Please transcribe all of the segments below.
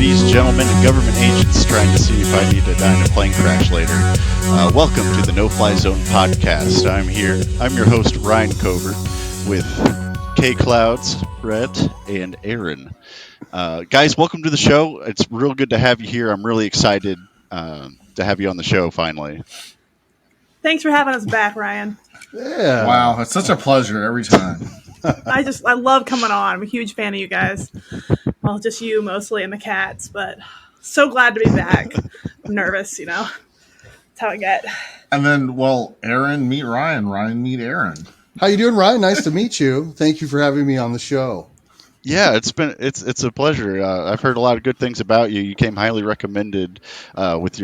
ladies, gentlemen, and government agents trying to see if I need to die in a plane crash later. Welcome to the No Fly Zone podcast. I'm your host, Ryan Covert, with K Clouds, Bret, and A-aron. Guys, welcome to the show. It's real good to have you here. I'm really excited to have you on the show finally. Thanks for having us back, Ryan. Yeah. Wow, it's such a pleasure every time. I love coming on. I'm a huge fan of you guys. Well, just you mostly and the cats, but so glad to be back. I'm nervous, That's how I get. And then, A-aron meet Ryan. Ryan meet A-aron. How you doing, Ryan? Nice to meet you. Thank you for having me on the show. Yeah, it's a pleasure. I've heard a lot of good things about you. You came highly recommended with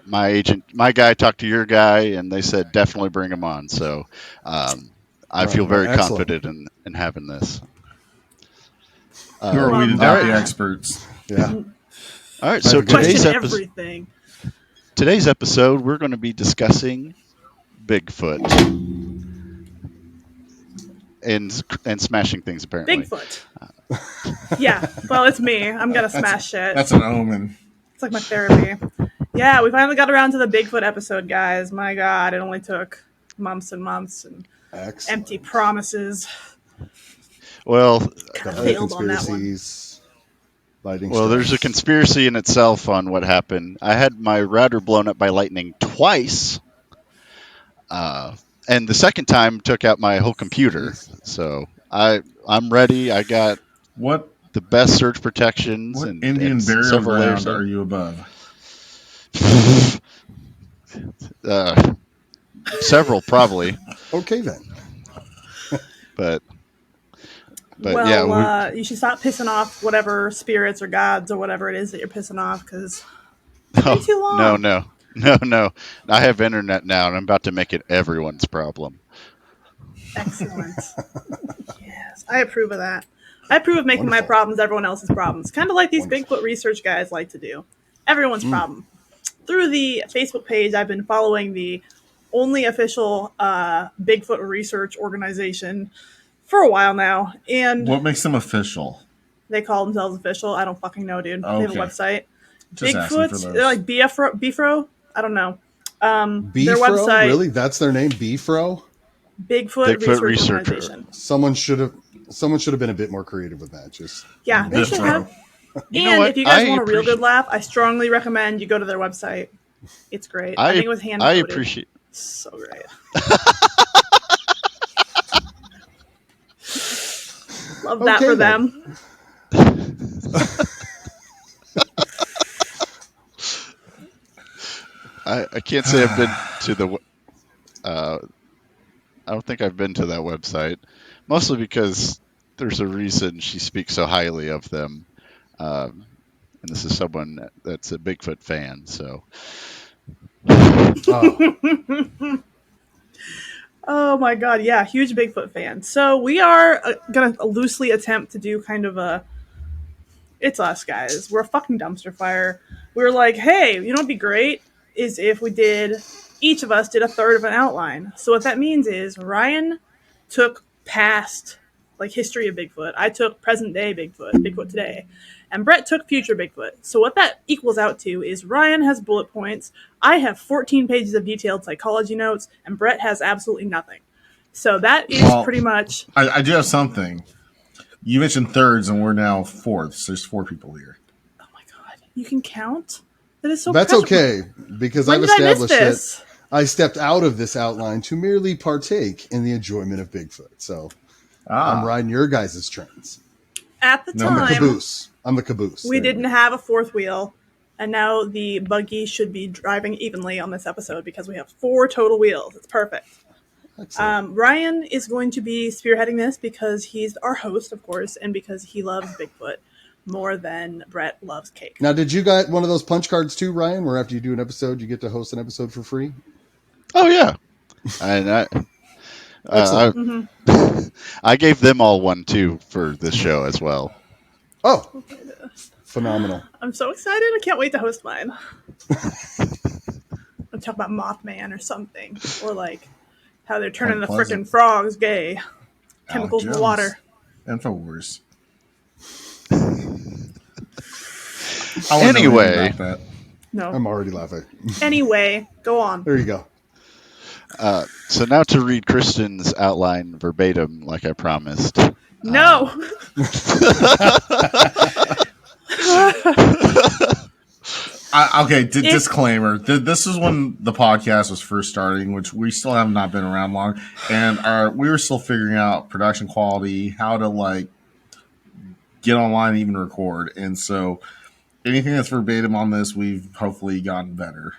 my agent. My guy talked to your guy, and they said definitely bring him on. So I feel very confident in having this. Who are we to doubt the experts? Yeah. All right. So today's episode, we're going to be discussing Bigfoot and smashing things. Apparently, Bigfoot. Yeah. Well, it's me. I'm gonna smash shit. That's an omen. It's like my therapy. Yeah, we finally got around to the Bigfoot episode, guys. My God, it only took months and months and empty promises. Well, failed on that one. Well, there's a conspiracy in itself on what happened. I had my router blown up by lightning twice, and the second time took out my whole computer. So I'm ready. I got the best surge protections. What and Indian burial ground are you above? Several, probably. Okay, then. But well, yeah, you should stop pissing off whatever spirits or gods or whatever it is that you're pissing off, because it's too long. No. I have internet now, and I'm about to make it everyone's problem. Excellent. Yes, I approve of that. I approve of making my problems everyone else's problems. Kind of like these Bigfoot research guys like to do. Everyone's problem. Through the Facebook page, I've been following the only official Bigfoot research organization for a while now. And what makes them official? They call themselves official. I don't fucking know, dude. Okay. They have a website. Just Bigfoot, they're like Bifro? I don't know. Bifro? Their website. Really? That's their name? Bifro? Bigfoot research organization. Someone should have been a bit more creative with that. Yeah, they should have. And if you guys want a real good laugh, I strongly recommend you go to their website. It's great. I think it was hand coded. I appreciate. So great. Love that for them. I can't say I've been to the. I don't think I've been to that website, mostly because there's a reason she speaks so highly of them, and this is someone that's a Bigfoot fan. So. Oh my God, yeah, huge Bigfoot fan. So we are going to loosely attempt to do kind of it's us, guys. We're a fucking dumpster fire. We were like, hey, you know what'd be great is if each of us did a third of an outline. So what that means is Ryan took past, history of Bigfoot. I took present day Bigfoot today. And Bret took future Bigfoot. So what that equals out to is Ryan has bullet points, I have 14 pages of detailed psychology notes, and Bret has absolutely nothing. So that is pretty much... I do have something. You mentioned thirds, and we're now fourths. There's 4 people here. Oh my God. You can count? That is so That's okay, because I've established that I stepped out of this outline to merely partake in the enjoyment of Bigfoot. So I'm riding your guys' trains. At the time... I'm the caboose. We didn't have a fourth wheel, and now the buggy should be driving evenly on this episode because we have 4 total wheels. It's perfect. Ryan is going to be spearheading this because he's our host, of course, and because he loves Bigfoot more than Bret loves cake. Now, did you get one of those punch cards too, Ryan, where after you do an episode, you get to host an episode for free? Oh, yeah. I gave them all one, too, for this show as well. Oh, phenomenal. I'm so excited. I can't wait to host mine. I'll talk about Mothman or something. Or how they're turning the frickin' frogs gay. Chemicals in the water. InfoWars. Anyway, no, I'm already laughing. Anyway, go on. There you go. So now to read Kristen's outline verbatim, like I promised. No. Disclaimer. This is when the podcast was first starting, which we still have not been around long, and we were still figuring out production quality, how to get online and even record. And so anything that's verbatim on this, we've hopefully gotten better.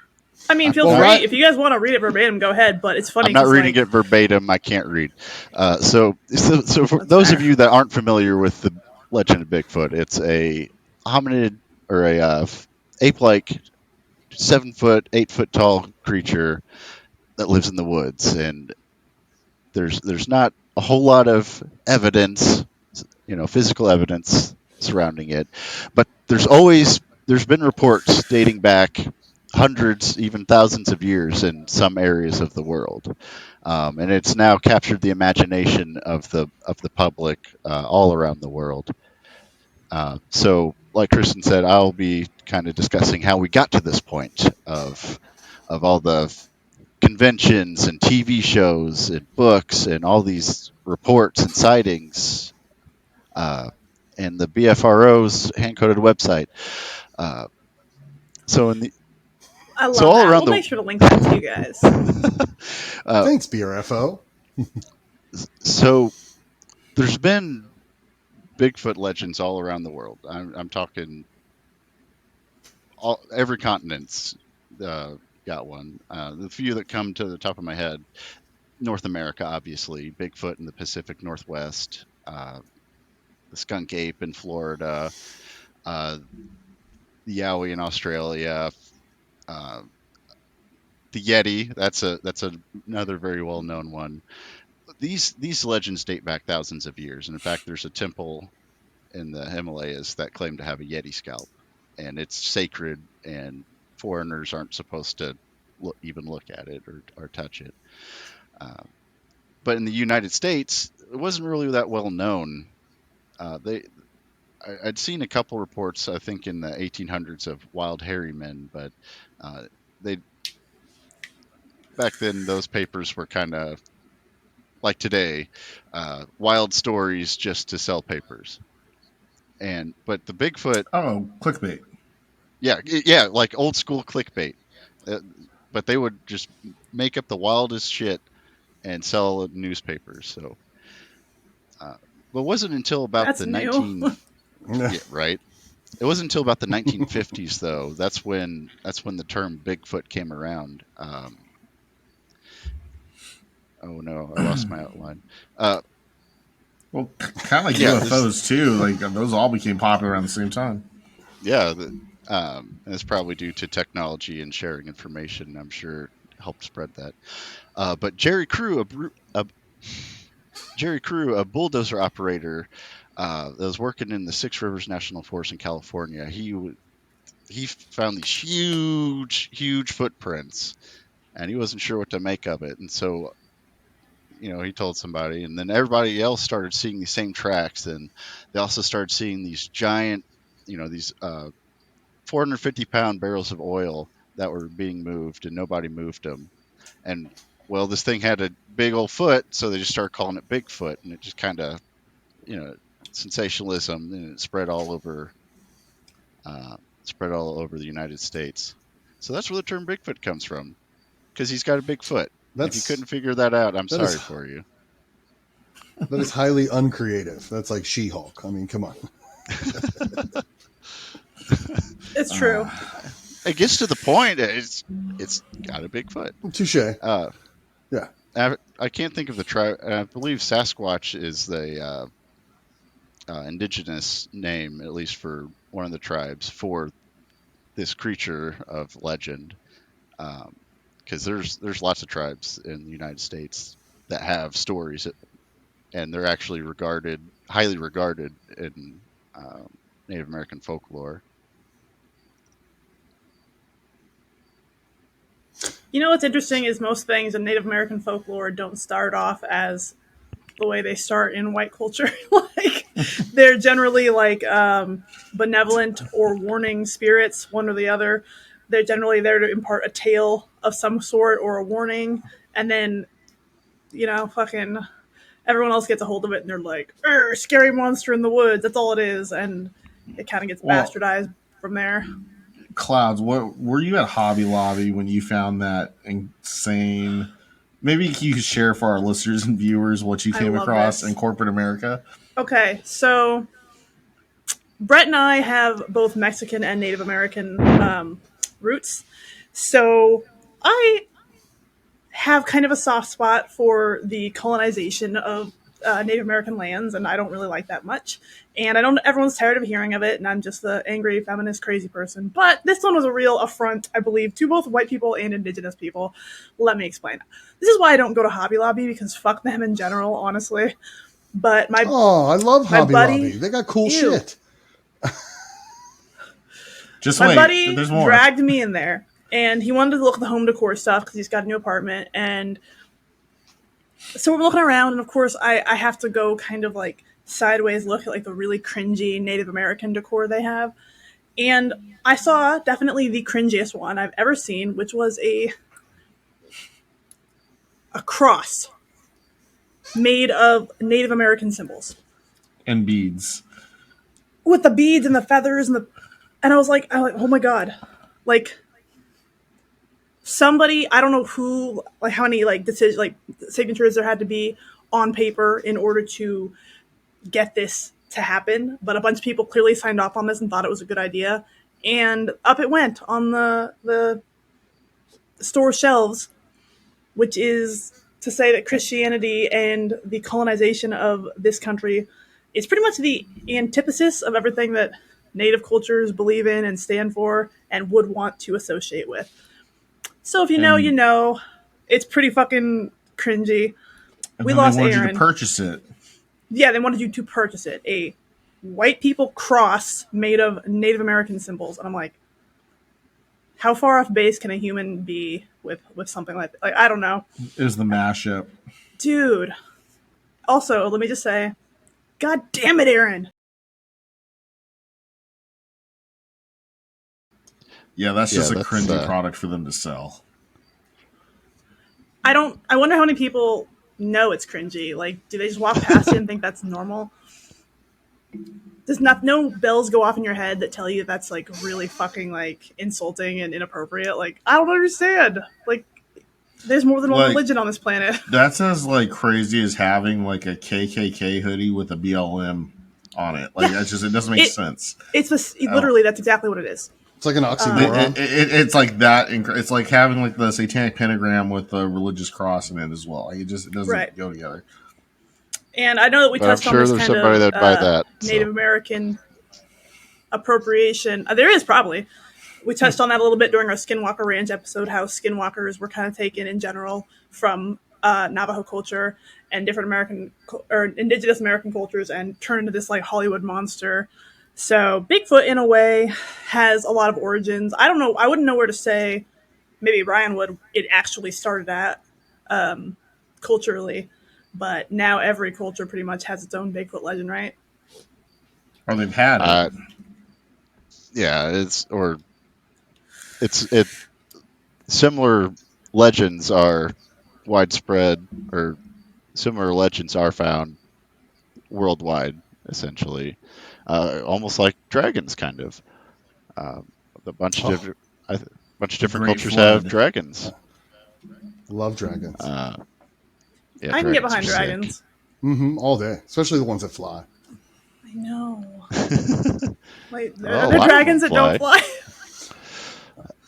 I mean, feel free. If you guys want to read it verbatim, go ahead. But it's funny. I'm not reading it verbatim. I can't read. So for those of you that aren't familiar with the legend of Bigfoot, it's a hominid or a ape-like 7 foot, 8 foot tall creature that lives in the woods, and there's not a whole lot of evidence, physical evidence surrounding it, but there's been reports dating back hundreds, even thousands of years in some areas of the world, and it's now captured the imagination of the public all around the world. So, like Kristen said, I'll be kind of discussing how we got to this point of all the conventions and TV shows and books and all these reports and sightings, and the BFRO's hand-coded website. So in the I love all that. Around we'll make sure to link that to you guys. Thanks, BRFO. So there's been Bigfoot legends all around the world. I'm talking every continent's got one. The few that come to the top of my head: North America, obviously, Bigfoot in the Pacific Northwest, the skunk ape in Florida, the Yowie in Australia, the Yeti. That's another very well known one. These legends date back thousands of years, and in fact, there's a temple in the Himalayas that claim to have a Yeti scalp, and it's sacred, and foreigners aren't supposed to even look at it or touch it. But in the United States, it wasn't really that well known. I'd seen a couple reports, I think, in the 1800s of wild hairy men, but back then those papers were kind of like today, wild stories just to sell papers. But the Bigfoot, clickbait. Yeah, like old school clickbait. But they would just make up the wildest shit and sell newspapers. So, but it wasn't until about yeah, right. It wasn't until about the 1950s, though. That's when the term Bigfoot came around. Oh no, I lost my outline. Well, kind of like UFOs too. Like those all became popular around the same time. Yeah, it's probably due to technology and sharing information. I'm sure helped spread that. But Jerry Crew, a bulldozer operator that was working in the Six Rivers National Forest in California, he found these huge footprints, and he wasn't sure what to make of it. And so, he told somebody, and then everybody else started seeing these same tracks, and they also started seeing these giant, these 450-pound barrels of oil that were being moved, and nobody moved them. And well, this thing had a big old foot, so they just started calling it Bigfoot, and it just kind of, sensationalism, and it spread all over the United States. So that's where the term Bigfoot comes from, because he's got a big foot. If you couldn't figure that out, I'm sorry for you. That is highly uncreative. That's like She-Hulk. I mean, come on. It's true. It gets to the point. It's got a big foot. Touche. Yeah. I can't think of the tribe. I believe Sasquatch is the indigenous name, at least for one of the tribes, for this creature of legend. Because there's lots of tribes in the United States that have stories, and they're actually highly regarded in Native American folklore. What's interesting is most things in Native American folklore don't start off as the way they start in white culture. Like they're generally like benevolent or warning spirits, one or the other. They're generally there to impart a tale of some sort or a warning, and then fucking everyone else gets a hold of it and they're like, scary monster in the woods. That's all it is, and it kind of gets bastardized from there. Clouds, what were you at Hobby Lobby when you found that insane? Maybe you could share for our listeners and viewers what you came across in corporate America. Okay, so Bret and I have both Mexican and Native American roots, so I have kind of a soft spot for the colonization of Native American lands, and I don't really like that much. And I don't. Everyone's tired of hearing of it, and I'm just the angry feminist crazy person. But this one was a real affront, I believe, to both white people and indigenous people. Let me explain. This is why I don't go to Hobby Lobby, because fuck them in general, honestly. But I love Hobby Lobby. They got cool shit. My buddy dragged me in there, and he wanted to look at the home decor stuff because he's got a new apartment. And so we're looking around, and of course, I have to go kind of like sideways look at like the really cringy Native American decor they have. And I saw definitely the cringiest one I've ever seen, which was a cross made of Native American symbols and beads, with the beads and the feathers and I was like, oh my god, like somebody, I don't know who, like how many like decisions, like signatures there had to be on paper in order to get this to happen, but a bunch of people clearly signed off on this and thought it was a good idea, and up it went on the store shelves, which is to say that Christianity and the colonization of this country is pretty much the antithesis of everything that Native cultures believe in and stand for and would want to associate with. So if you know, you know. It's pretty fucking cringy. We lost A-aron. They wanted you to purchase it. Yeah, they wanted you to purchase it. A white people cross made of Native American symbols. And I'm like, how far off base can a human be with something like that? Like, I don't know. It was the mashup. Dude. Also, let me just say, God damn it, A-aron. Yeah, that's just a cringy product for them to sell. I wonder how many people know it's cringy. Like, do they just walk past it and think that's normal? Does no bells go off in your head that tell you that's like really fucking like insulting and inappropriate? Like, I don't understand. Like, there's more than one religion on this planet. That's as like crazy as having like a KKK hoodie with a BLM on it. Like, that's just, it doesn't make sense. It's literally that's exactly what it is. It's like an oxymoron. It's like that. It's like having like the satanic pentagram with the religious cross in it as well. Like, it doesn't go together. And I know that we touched on this kind of Native American appropriation. There is probably. We touched on that a little bit during our Skinwalker Ranch episode, how skinwalkers were kind of taken in general from Navajo culture and different indigenous American cultures and turned into this like Hollywood monster. So Bigfoot, in a way, has a lot of origins. I don't know. I wouldn't know where to say. Maybe Ryan would. It actually started at culturally, but now every culture pretty much has its own Bigfoot legend, right? Or they've had it. Yeah, it's similar legends are widespread, or similar legends are found worldwide, essentially. Almost like dragons, kind of. A bunch of different cultures have dragons. Love dragons. I can get behind dragons. All day, especially the ones that fly. I know. Wait, are there dragons that don't fly?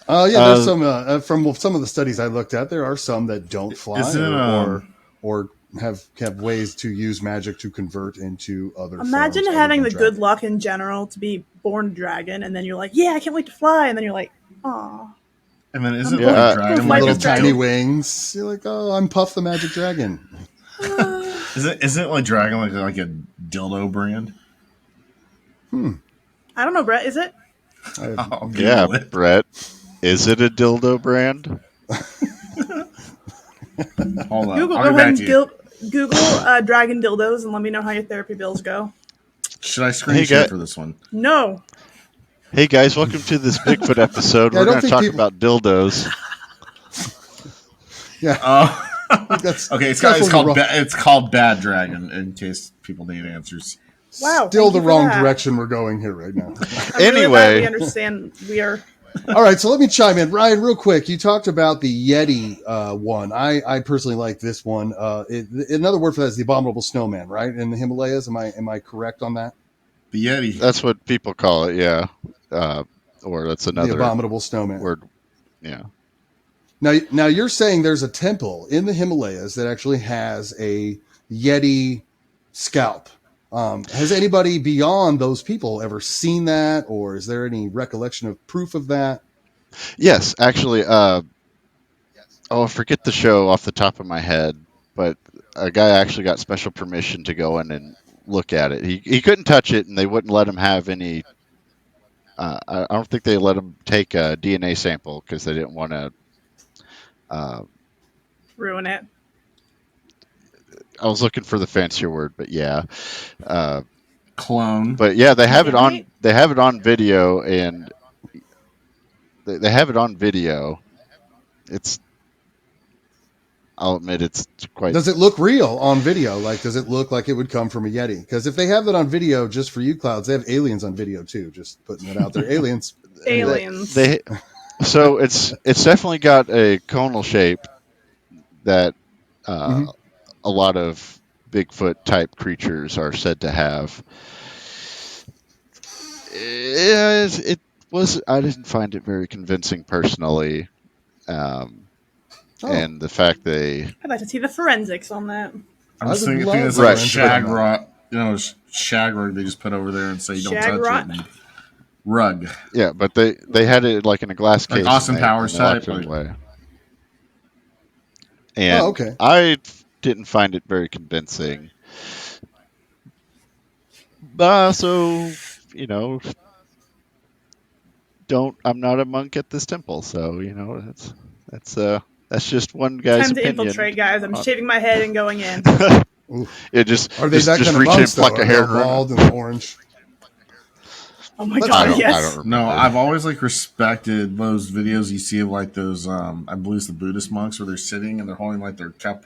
There's some from some of the studies I looked at. There are some that don't fly, or have ways to use magic to convert into other. Imagine having the good luck in general to be born a dragon, and then you're like, "Yeah, I can't wait to fly," and then you're like, "Aw." And then isn't dragon with little tiny wings? You're like, "Oh, I'm Puff the Magic Dragon." Isn't like dragon like a dildo brand? I don't know, Bret. Is it? Bret. Is it a dildo brand? Hold on. Google, go ahead and Google dragon dildos and let me know how your therapy bills go. Should I screen share for this one? No. Hey guys, welcome to this Bigfoot episode. We're going to talk about dildos. Yeah. Okay, it's called Bad Dragon, in case people need answers. Wow. Still the wrong direction we're going here right now. Anyway, we understand we are. All right, so let me chime in. Ryan, real quick, you talked about the Yeti one. I personally like this one. Another word for that is the abominable snowman, right? In the Himalayas. Am I correct on that? The Yeti. That's what people call it, yeah. Or that's another the abominable snowman word. Yeah. Now you're saying there's a temple in the Himalayas that actually has a Yeti scalp. Has anybody beyond those people ever seen that, or is there any recollection of proof of that? Yes, actually. I forget the show off the top of my head, but a guy actually got special permission to go in and look at it. He couldn't touch it, and they wouldn't let him have any. I don't think they let him take a DNA sample because they didn't want to ruin it. I was looking for the fancier word, but yeah, clone. But yeah, they have it on. They have it on video, and they have it on video. I'll admit it's quite. Does it look real on video? Like, does it look like it would come from a Yeti? Because if they have it on video, just for you, Clouds, they have aliens on video too. Just putting it out there, aliens. So it's definitely got a conal shape that a lot of Bigfoot type creatures are said to have. It was. I didn't find it very convincing personally. And the fact I'd like to see the forensics on that. I'm just thinking it's like shag rot, shag rug they just put over there and say don't touch it. Rug. Yeah, but they had it like in a glass case. Like Austin Powers type. And I didn't find it very convincing. But also, I'm not a monk at this temple, so that's just one guy's opinion. Time to infiltrate, guys. I'm shaving my head and going in. Are they that kind of monks, pluck a hair, bald and orange? Oh my god, yes. No, I've always respected those videos you see of those I believe it's the Buddhist monks where they're sitting and they're holding their cup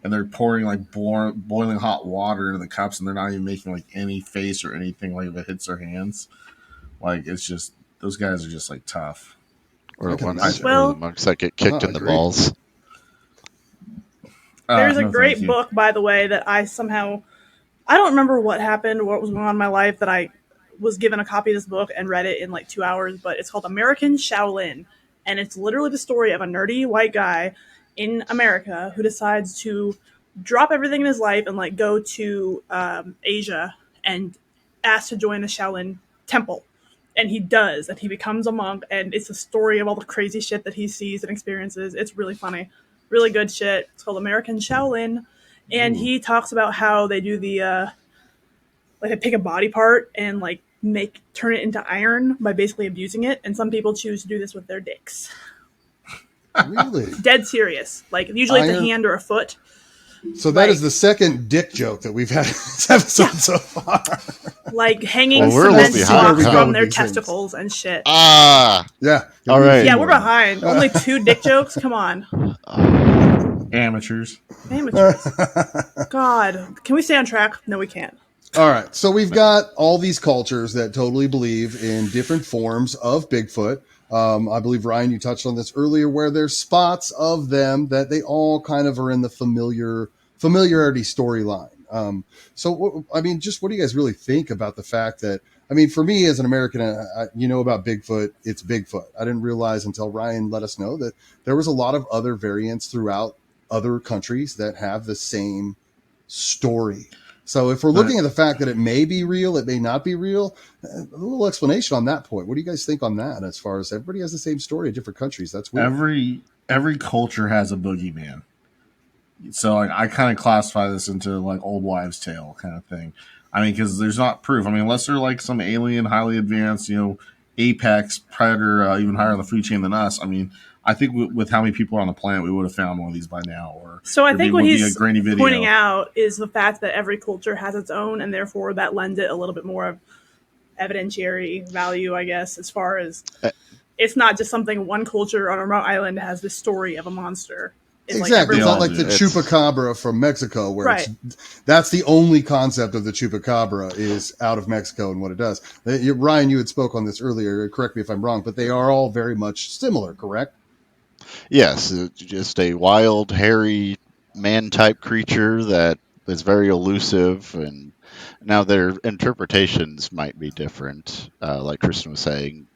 and they're pouring boiling hot water into the cups and they're not even making any face or anything if it hits their hands. It's just those guys are just tough. Or the monks that get kicked in the balls. There's a great book, by the way, that I don't remember what happened, what was going on in my life, that I was given a copy of this book and read it in 2 hours, but it's called American Shaolin, and it's literally the story of a nerdy white guy in America who decides to drop everything in his life and go to Asia and ask to join the Shaolin temple. And he does, and he becomes a monk, and it's a story of all the crazy shit that he sees and experiences. It's really funny. Really good shit. It's called American Shaolin. And he talks about how they do the, they pick a body part and, turn it into iron by basically abusing it. And some people choose to do this with their dicks. Really? Dead serious. Usually it's a hand or a foot. So that is the second dick joke that we've had in this episode so far. Hanging cement blocks from their testicles and shit. Yeah. All right. Yeah, we're behind. Only 2 dick jokes? Come on. Amateurs. God. Can we stay on track? No, we can't. All right. So we've got all these cultures that totally believe in different forms of Bigfoot. I believe, Ryan, you touched on this earlier, where there's spots of them that they all kind of are in the familiarity storyline. So, what do you guys really think about the fact that, for me as an American, about Bigfoot, it's Bigfoot. I didn't realize until Ryan let us know that there was a lot of other variants throughout other countries that have the same story. So if we're looking at the fact that it may be real, it may not be real, a little explanation on that point. What do you guys think on that? As far as everybody has the same story in different countries, that's weird. Every culture has a boogeyman. So I kind of classify this into old wives' tale kind of thing. Because there's not proof. Unless they're some alien, highly advanced, apex predator, even higher on the food chain than us. I think with how many people are on the planet, we would have found one of these by now. Or So I think what would be a he's grainy video. pointing out is the fact that every culture has its own, and therefore that lends it a little bit more of evidentiary value, I guess, as far as it's not just something one culture on a remote island has this story of a monster. It's exactly. It's not like the It's- chupacabra from Mexico, where that's the only concept of the chupacabra is out of Mexico and what it does. Ryan, you had spoke on this earlier. Correct me if I'm wrong, but they are all very much similar, correct? Yes, it's just a wild, hairy man-type creature that is very elusive, and now their interpretations might be different. Like Kristen was saying,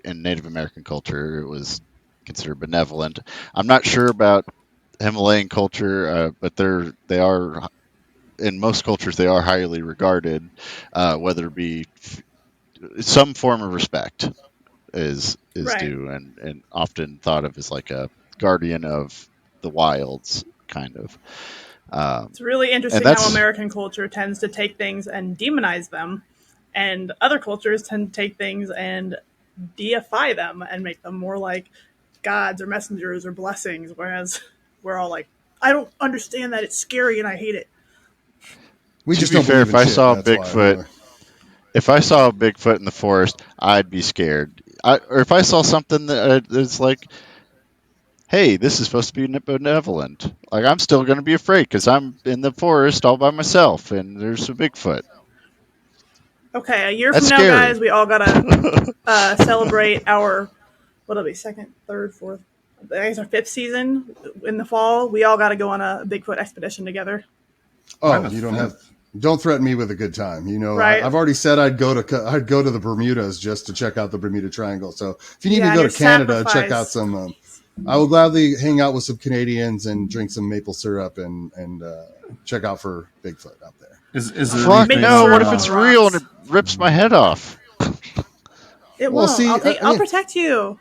in Native American culture, it was considered benevolent. I'm not sure about Himalayan culture, but they are in most cultures they are highly regarded, whether it be some form of respect is due, and often thought of as like a guardian of the wilds, kind of. It's really And interesting how American culture tends to take things and demonize them, and other cultures tend to take things and deify them and make them more like gods or messengers or blessings, whereas we're all like, I don't understand that, it's scary and I hate it. We to just be don't fair, believe if in I shit, saw that's why, Bigfoot, really. if I saw a Bigfoot in the forest, I'd be scared. Or if I saw something that's like, hey, this is supposed to be benevolent, like I'm still going to be afraid because I'm in the forest all by myself and there's a Bigfoot. Okay, a year That's from now, scary. guys, we all gotta celebrate our what'll be second, third, fourth. I guess our fifth season in the fall. We all got to go on a Bigfoot expedition together. Oh, you don't threaten me with a good time. You know, Right. I've already said I'd go to the Bermudas just to check out the Bermuda Triangle. So if you need Yeah, to go your to Canada, sacrifice. check out some. I will gladly hang out with some Canadians and drink some maple syrup and check out for Bigfoot out there. Is there Fuck Maple no! What syrup if on it's the real and rocks. it rips my head off? It Well, won't. see, I'll protect you.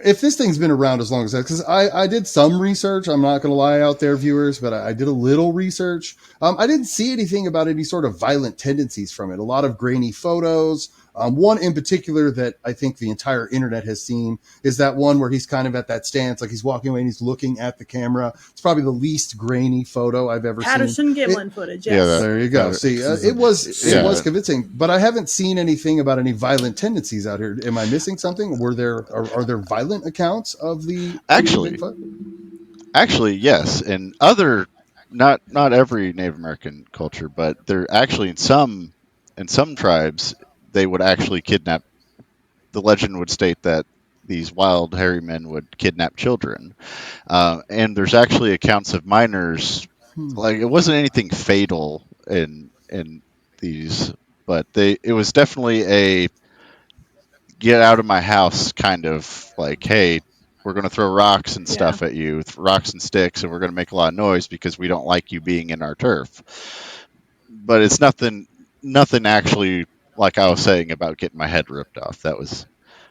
If this thing's been around as long as that, because I did some research, I'm not going to lie out there, viewers, but I did a little research. I didn't see anything about any sort of violent tendencies from it. A lot of grainy photos. One in particular that I think the entire internet has seen is that one where he's kind of at that stance, like he's walking away and he's looking at the camera. It's probably the least grainy photo I've ever Patterson seen. Gimlin footage. Yes. There you go. See, it was convincing, but I haven't seen anything about any violent tendencies out here. Am I missing something? Are there violent accounts of the Bigfoot? Actually, yes. And not every Native American culture, but they're actually in some tribes they would actually kidnap. The legend would state that these wild hairy men would kidnap children, and there's actually accounts of minors. Like it wasn't anything fatal in these, but it was definitely a get out of my house kind of like, hey, we're going to throw rocks and stuff at you, rocks and sticks, and we're going to make a lot of noise because we don't like you being in our turf. But it's nothing actually like I was saying about getting my head ripped off. That was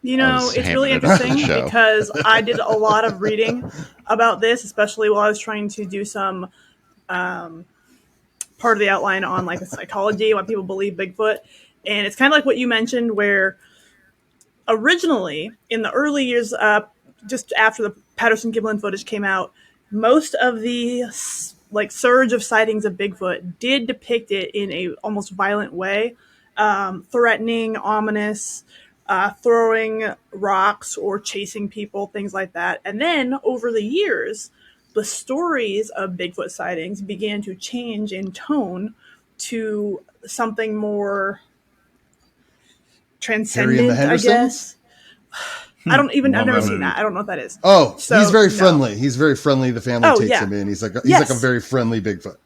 I was It's really hamming it up for the interesting show. because I did a lot of reading about this, especially while I was trying to do some part of the outline on like the psychology, why people believe Bigfoot. And it's kind of like what you mentioned, where originally in the early years, just after the Patterson Gimlin footage came out, most of the like surge of sightings of Bigfoot did depict it in a almost violent way, threatening, ominous, throwing rocks or chasing people, things like that. And then over the years, the stories of Bigfoot sightings began to change in tone to something more transcendent, I guess. I've never seen that. I don't know what that is. Oh, so, he's very friendly. He's very friendly. The family takes him in. He's like a very friendly Bigfoot.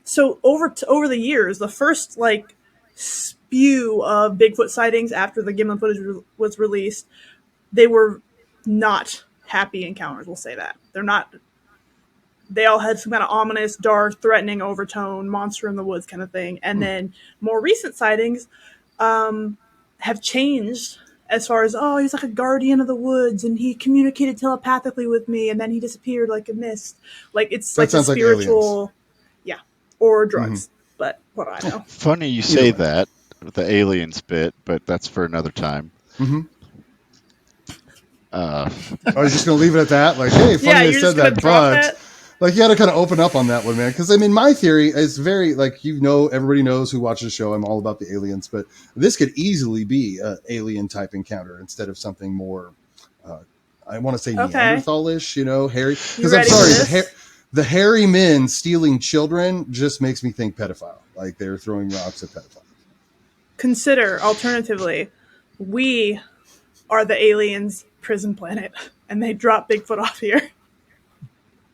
So over the years, the first like spew of Bigfoot sightings after the Gimlin footage was released, they were not happy encounters. We'll say that they're not. They all had some kind of ominous, dark, threatening overtone, monster in the woods kind of thing. And then more recent sightings have changed as far as, oh, he's like a guardian of the woods and he communicated telepathically with me and then he disappeared like a mist. Like it's that like a spiritual, like or drugs. But what do I know? Funny you say that with the aliens bit, but that's for another time. Uh, I was just going to leave it at that. Like, hey, funny Yeah, you you're said just gonna that, drop but that. like you got to kind of open up on that one, man. Because I mean, my theory is very like everybody knows who watches the show. I'm all about the aliens, but this could easily be an alien type encounter instead of something more. I want to say Okay. Neanderthalish, hairy. You Because I'm ready for sorry, this? the hairy men stealing children just makes me think pedophile. Like they're throwing rocks at pedophiles. Consider alternatively, we are the aliens' prison planet, and they drop Bigfoot off here.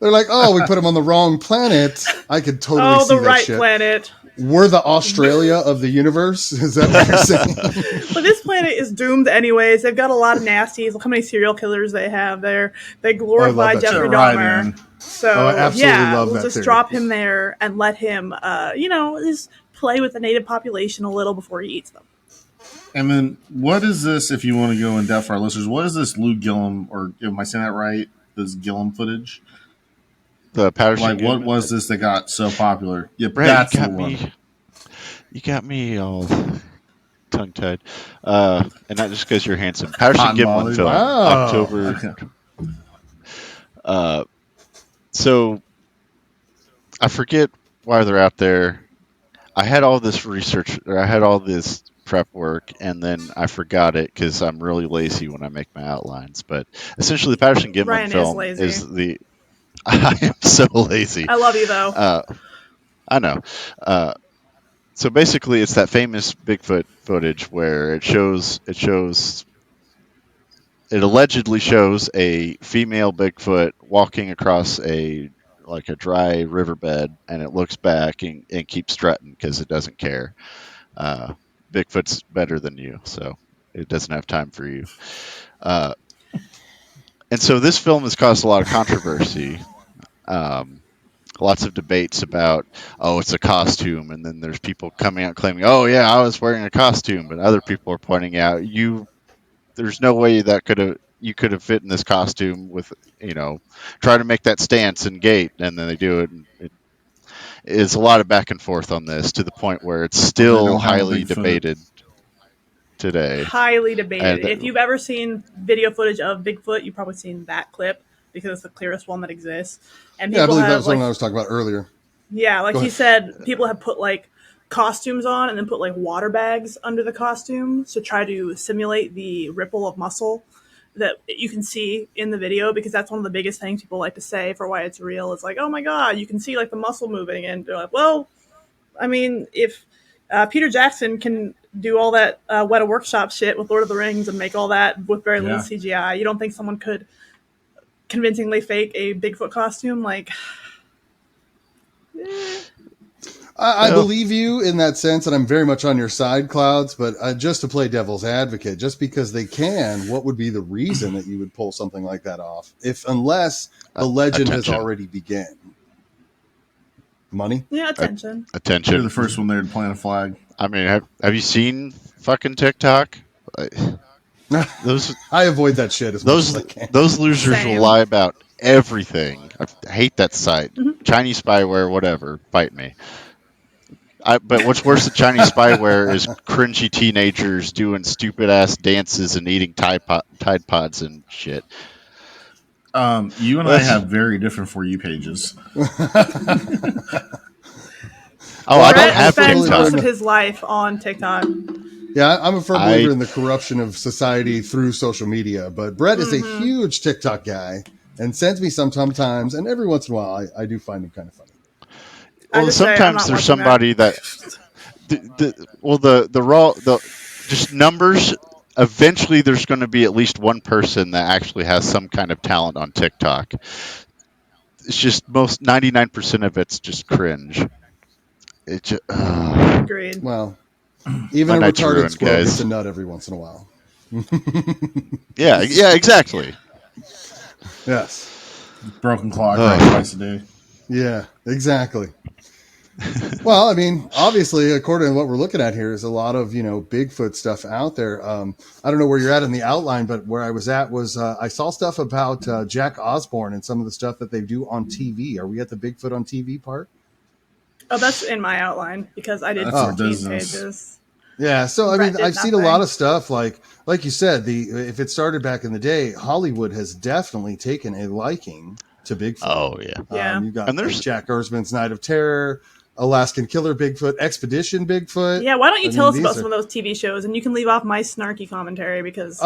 They're like, oh, we put him on the wrong planet. I could totally Oh, see the that right shit. planet. We're the Australia of the universe. Is that what you're saying? But this planet is doomed anyways. They've got a lot of nasties. Look how many serial killers they have there. They I love glorify that Jeffrey shit. Right, Dahmer. man. So Oh, I absolutely love we'll that just theory. drop him there and let him, just play with the native population a little before he eats them. And then, what is this? If you want to go in depth for our listeners, what is this Lou Gillum, or am I saying that right? This Gillum footage? the Patterson Like, what Gimlin. was this that got so popular? Yep, Brett, that's the one. You got me all tongue-tied. And not just because you're handsome. Patterson Hot and Gimlin bothered. film, Wow. October. Okay. So I forget why they're out there. I had all this research, or I had all this prep work, and then I forgot it because I'm really lazy when I make my outlines. But essentially, the Patterson Gimlin Ryan is film lazy. is the. I am so lazy. I love you though. I know. So basically, it's that famous Bigfoot footage where it allegedly shows a female Bigfoot walking across a dry riverbed, and it looks back and keeps strutting because it doesn't care. Bigfoot's better than you, so it doesn't have time for you. And so this film has caused a lot of controversy. Lots of debates about, oh, it's a costume, and then there's people coming out claiming, oh yeah, I was wearing a costume, but other people are pointing out, there's no way you could have fit in this costume with, try to make that stance and gait, and then they do it. And it is a lot of back and forth on this to the point where it's They still don't have a highly Bigfoot. debated today. Highly debated. And If you've ever seen video footage of Bigfoot, you've probably seen that clip because it's the clearest one that exists. And Yeah, I people believe that have was what I was talking about earlier. yeah, like Go he ahead. said, people have put like costumes on and then put like water bags under the costume to try to simulate the ripple of muscle that you can see in the video, because that's one of the biggest things people like to say for why it's real. It's like, oh my god, you can see like the muscle moving, and they're like, well, I mean, if Peter Jackson can do all that Weta Workshop shit with Lord of the Rings and make all that with very little Yeah. CGI, you don't think someone could convincingly fake a Bigfoot costume? Like, I Well- believe you in that sense, and I'm very much on your side, Clouds. But just to play devil's advocate, just because they can, what would be the reason that you would pull something like that off? Unless the legend has Attention. already begun. Money? yeah, attention. You're Attention. the first one there to plant a flag. I mean, have you seen fucking TikTok? Those I avoid that shit as much as I can. those losers Same. will lie about everything. I hate that site. Chinese spyware, whatever. Fight me. But what's worse than Chinese spyware is cringy teenagers doing stupid ass dances and eating Tide Pods and shit. You and I have very different For You pages. Oh, I don't Brett have spends totally most TikTok. of his life on TikTok. Yeah, I'm a firm believer I- in the corruption of society through social media. But Brett is a huge TikTok guy and sends me sometimes, and every once in a while, I do find him kind of funny. I Well, just say, I'm sometimes not there's watching somebody that just numbers. Eventually, there's going to be at least one person that actually has some kind of talent on TikTok. It's just 99% of it's just cringe. It just, Agreed. Well, even My a night's retarded ruined, squirrel guys. gets a nut every once in a while. yeah, exactly. Yes. Broken clock Ugh. right twice a day. Yeah, exactly. Well, I mean, obviously, according to what we're looking at here, is a lot of Bigfoot stuff out there. I don't know where you're at in the outline, but where I was at was I saw stuff about Jack Osborne and some of the stuff that they do on TV. Are we at the Bigfoot on TV part? Oh, that's in my outline because I did That's our 14 business. pages. Yeah, so I Bret mean, did I've seen a nothing. lot of stuff like you said. If it started back in the day, Hollywood has definitely taken a liking to Bigfoot. Oh yeah. Yeah. You got And like there's Jack Ersman's Night of Terror, Alaskan Killer Bigfoot, Expedition Bigfoot. Yeah, why don't you I tell mean, us about these some are. of those TV shows, and you can leave off my snarky commentary because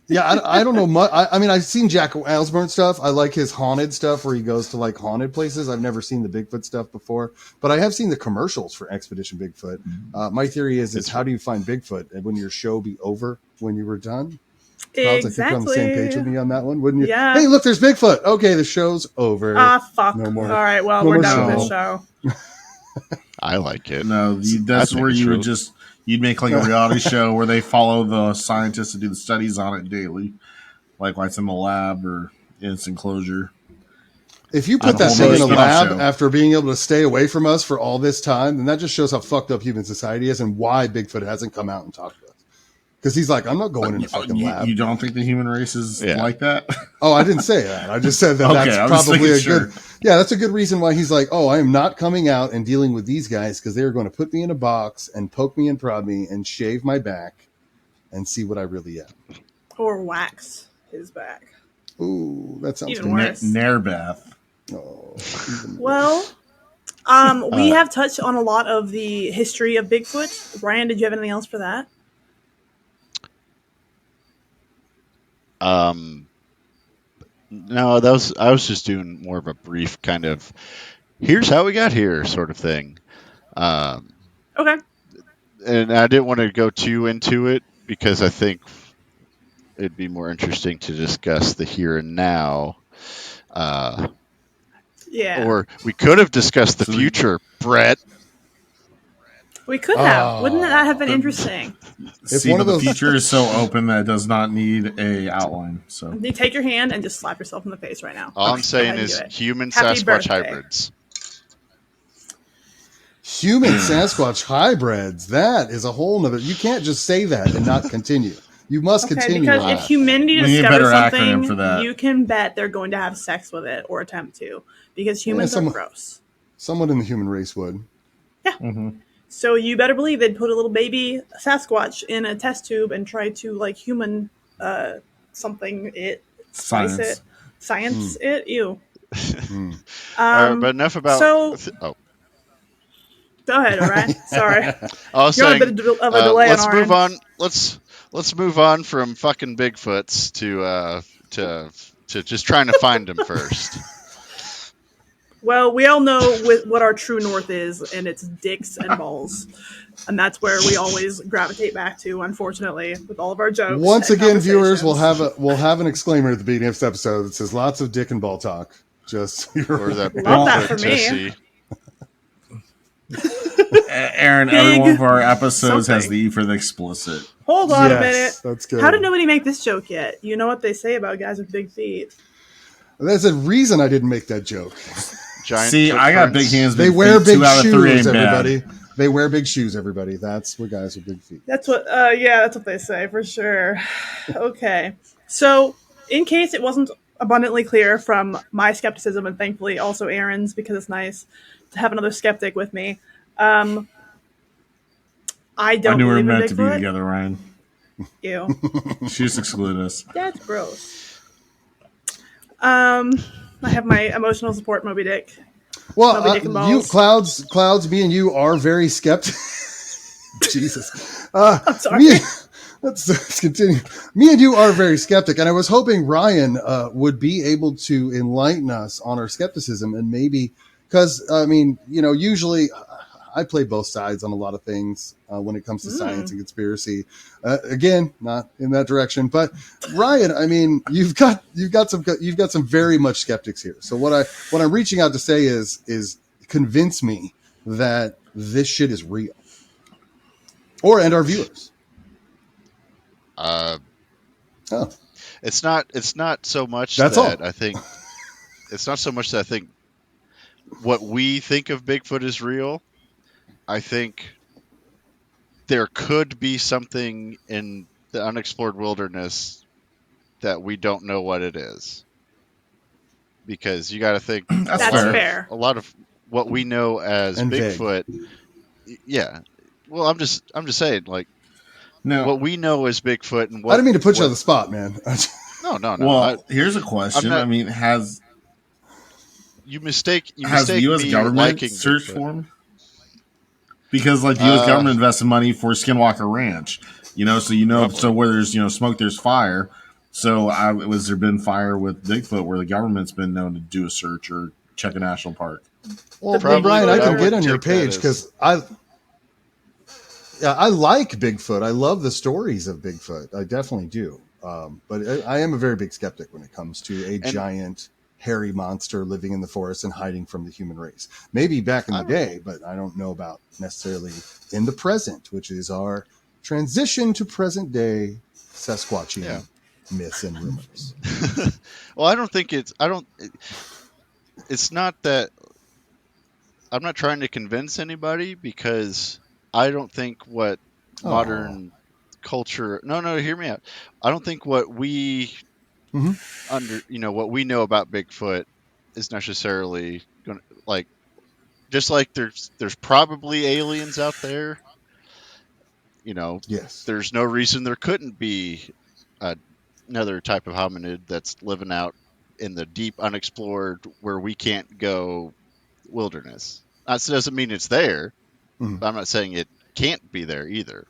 Yeah, I don't know much. I mean, I've seen Jack Ellsburn stuff. I like his haunted stuff where he goes to like haunted places. I've never seen the Bigfoot stuff before, but I have seen the commercials for Expedition Bigfoot. My theory is how do you find Bigfoot? And when your show be over when you were done? Clouds, I think you're on the same page with me on that one, wouldn't you? Yeah. Hey, look, there's Bigfoot. Okay, the show's over. Ah, fuck. No more. All right, well, No we're more done with show. this show. I like it. No, I that's think where it's you would really- just you'd make like a reality show where they follow the scientists to do the studies on it daily, like when it's in the lab or in its enclosure. If you put I'd that hold thing in a those lab show. after being able to stay away from us for all this time, then that just shows how fucked up human society is and why Bigfoot hasn't come out and talked to us. Because he's like, I'm not going in a fucking lab. You don't think the human race is Yeah. like that? Oh, I didn't say that. I just said that Okay, that's I was probably thinking, a good. Yeah, that's a good reason why he's like, oh, I am not coming out and dealing with these guys because they are going to put me in a box and poke me and prod me and shave my back and see what I really am. Or wax his back. Ooh, that sounds Even good. worse. Nair bath. Oh, Well, we have touched on a lot of the history of Bigfoot. Brian, did you have anything else for that? No, I was just doing more of a brief kind of here's how we got here sort of thing. Okay. And I didn't want to go too into it because I think it'd be more interesting to discuss the here and now. Yeah. Or we could have discussed the So future, Bret. We could have. Wouldn't that have been interesting? See, one but of the those- future is so open that it does not need a outline. So You take your hand and just slap yourself in the face right now. All I'm Go saying ahead and is do it. human Happy Sasquatch birthday. hybrids. Human Sasquatch hybrids. That is a whole nother. You can't just say that and not continue. You must Okay, continue. because on if that. humanity We need a discovers better acronym something, for that. you can bet they're going to have sex with it or attempt to, because humans are gross. Someone in the human race would. So you better believe they'd put a little baby Sasquatch in a test tube and try to like human something it, slice Science. it, science it. Ew. All right, but enough about. so- oh, Go ahead, Orion. Sorry. I was You're on a saying, bit of a delay let's on our move end. on. Let's move on from fucking Bigfoots to just trying to find them first. Well, we all know what our true north is, and it's dicks and balls. And that's where we always gravitate back to, unfortunately, with all of our jokes. Once and again, viewers, conversations. we'll have an exclaimer at the beginning of this episode that says lots of dick and ball talk. Just Or that Love that for Bigfoot me. Tussie. Aaron, every one of our episodes has something. the E for the explicit. Hold on a Yes, minute. that's good. How did nobody make this joke yet? You know what they say about guys with big feet. There's a reason I didn't make that joke. Giant See, I got big footprints. hands. They big wear feet, big 2 out of 3 shoes, ain't bad. everybody. They wear big shoes, everybody. That's what guys with big feet. That's what, that's what they say for sure. Okay. So, in case it wasn't abundantly clear from my skepticism, and thankfully also Aaron's, because it's nice to have another skeptic with me, I I don't knew we were believe in meant to be Bigfoot. together, Ryan. Ew. She just excluded us. That's gross. I have my emotional support Moby Dick. Well, Moby Dick and you balls. clouds, me and you are very skeptical. Jesus, I'm sorry. let's continue. Me and you are very skeptic, and I was hoping Ryan would be able to enlighten us on our skepticism, and maybe because I mean, usually I play both sides on a lot of things when it comes to science and conspiracy. Again, not in that direction, but Ryan, I mean, you've got some very much skeptics here. So what I'm reaching out to say is convince me that this shit is real, and our viewers. It's not so much That's that all. I think. It's not so much that I think what we think of Bigfoot is real. I think there could be something in the unexplored wilderness that we don't know what it is. Because you got to think That's fair. a lot of what we know as And Bigfoot, yeah, Well, I'm just saying, like, No. what we know is Bigfoot and I didn't mean to put you on what the spot, man. no, no, no. Well, here's a I'm question. not. I mean, You has the mistake U.S. me government liking searched Bigfoot. for him? Because like the U.S. Uh, government invested money for Skinwalker Ranch, so probably. where there's smoke, there's fire. So was there been fire with Bigfoot where the government's been known to do a search or check a national park? Well, The then Probably, Brian, Bigfoot I but I can get wouldn't on your take that page as. because I like Bigfoot. I love the stories of Bigfoot. I definitely do. But I am a very big skeptic when it comes to a And giant hairy monster living in the forest and hiding from the human race. Maybe back in I the don't. day, but I don't know about necessarily in the present, which is our transition to present day Yeah. Sasquatchian myths and rumors. Well, I don't think it's. I don't. It's not that I'm not trying to convince anybody because I don't think what Oh, modern culture. No, no, hear me out. I don't think what we hmm what we know about Bigfoot is necessarily going to like just like there's probably aliens out there. You know, yes. there's no reason there couldn't be a, another type of hominid that's living out in the deep unexplored where we can't go wilderness. That doesn't mean it's there. Mhm. I'm not saying it can't be there either.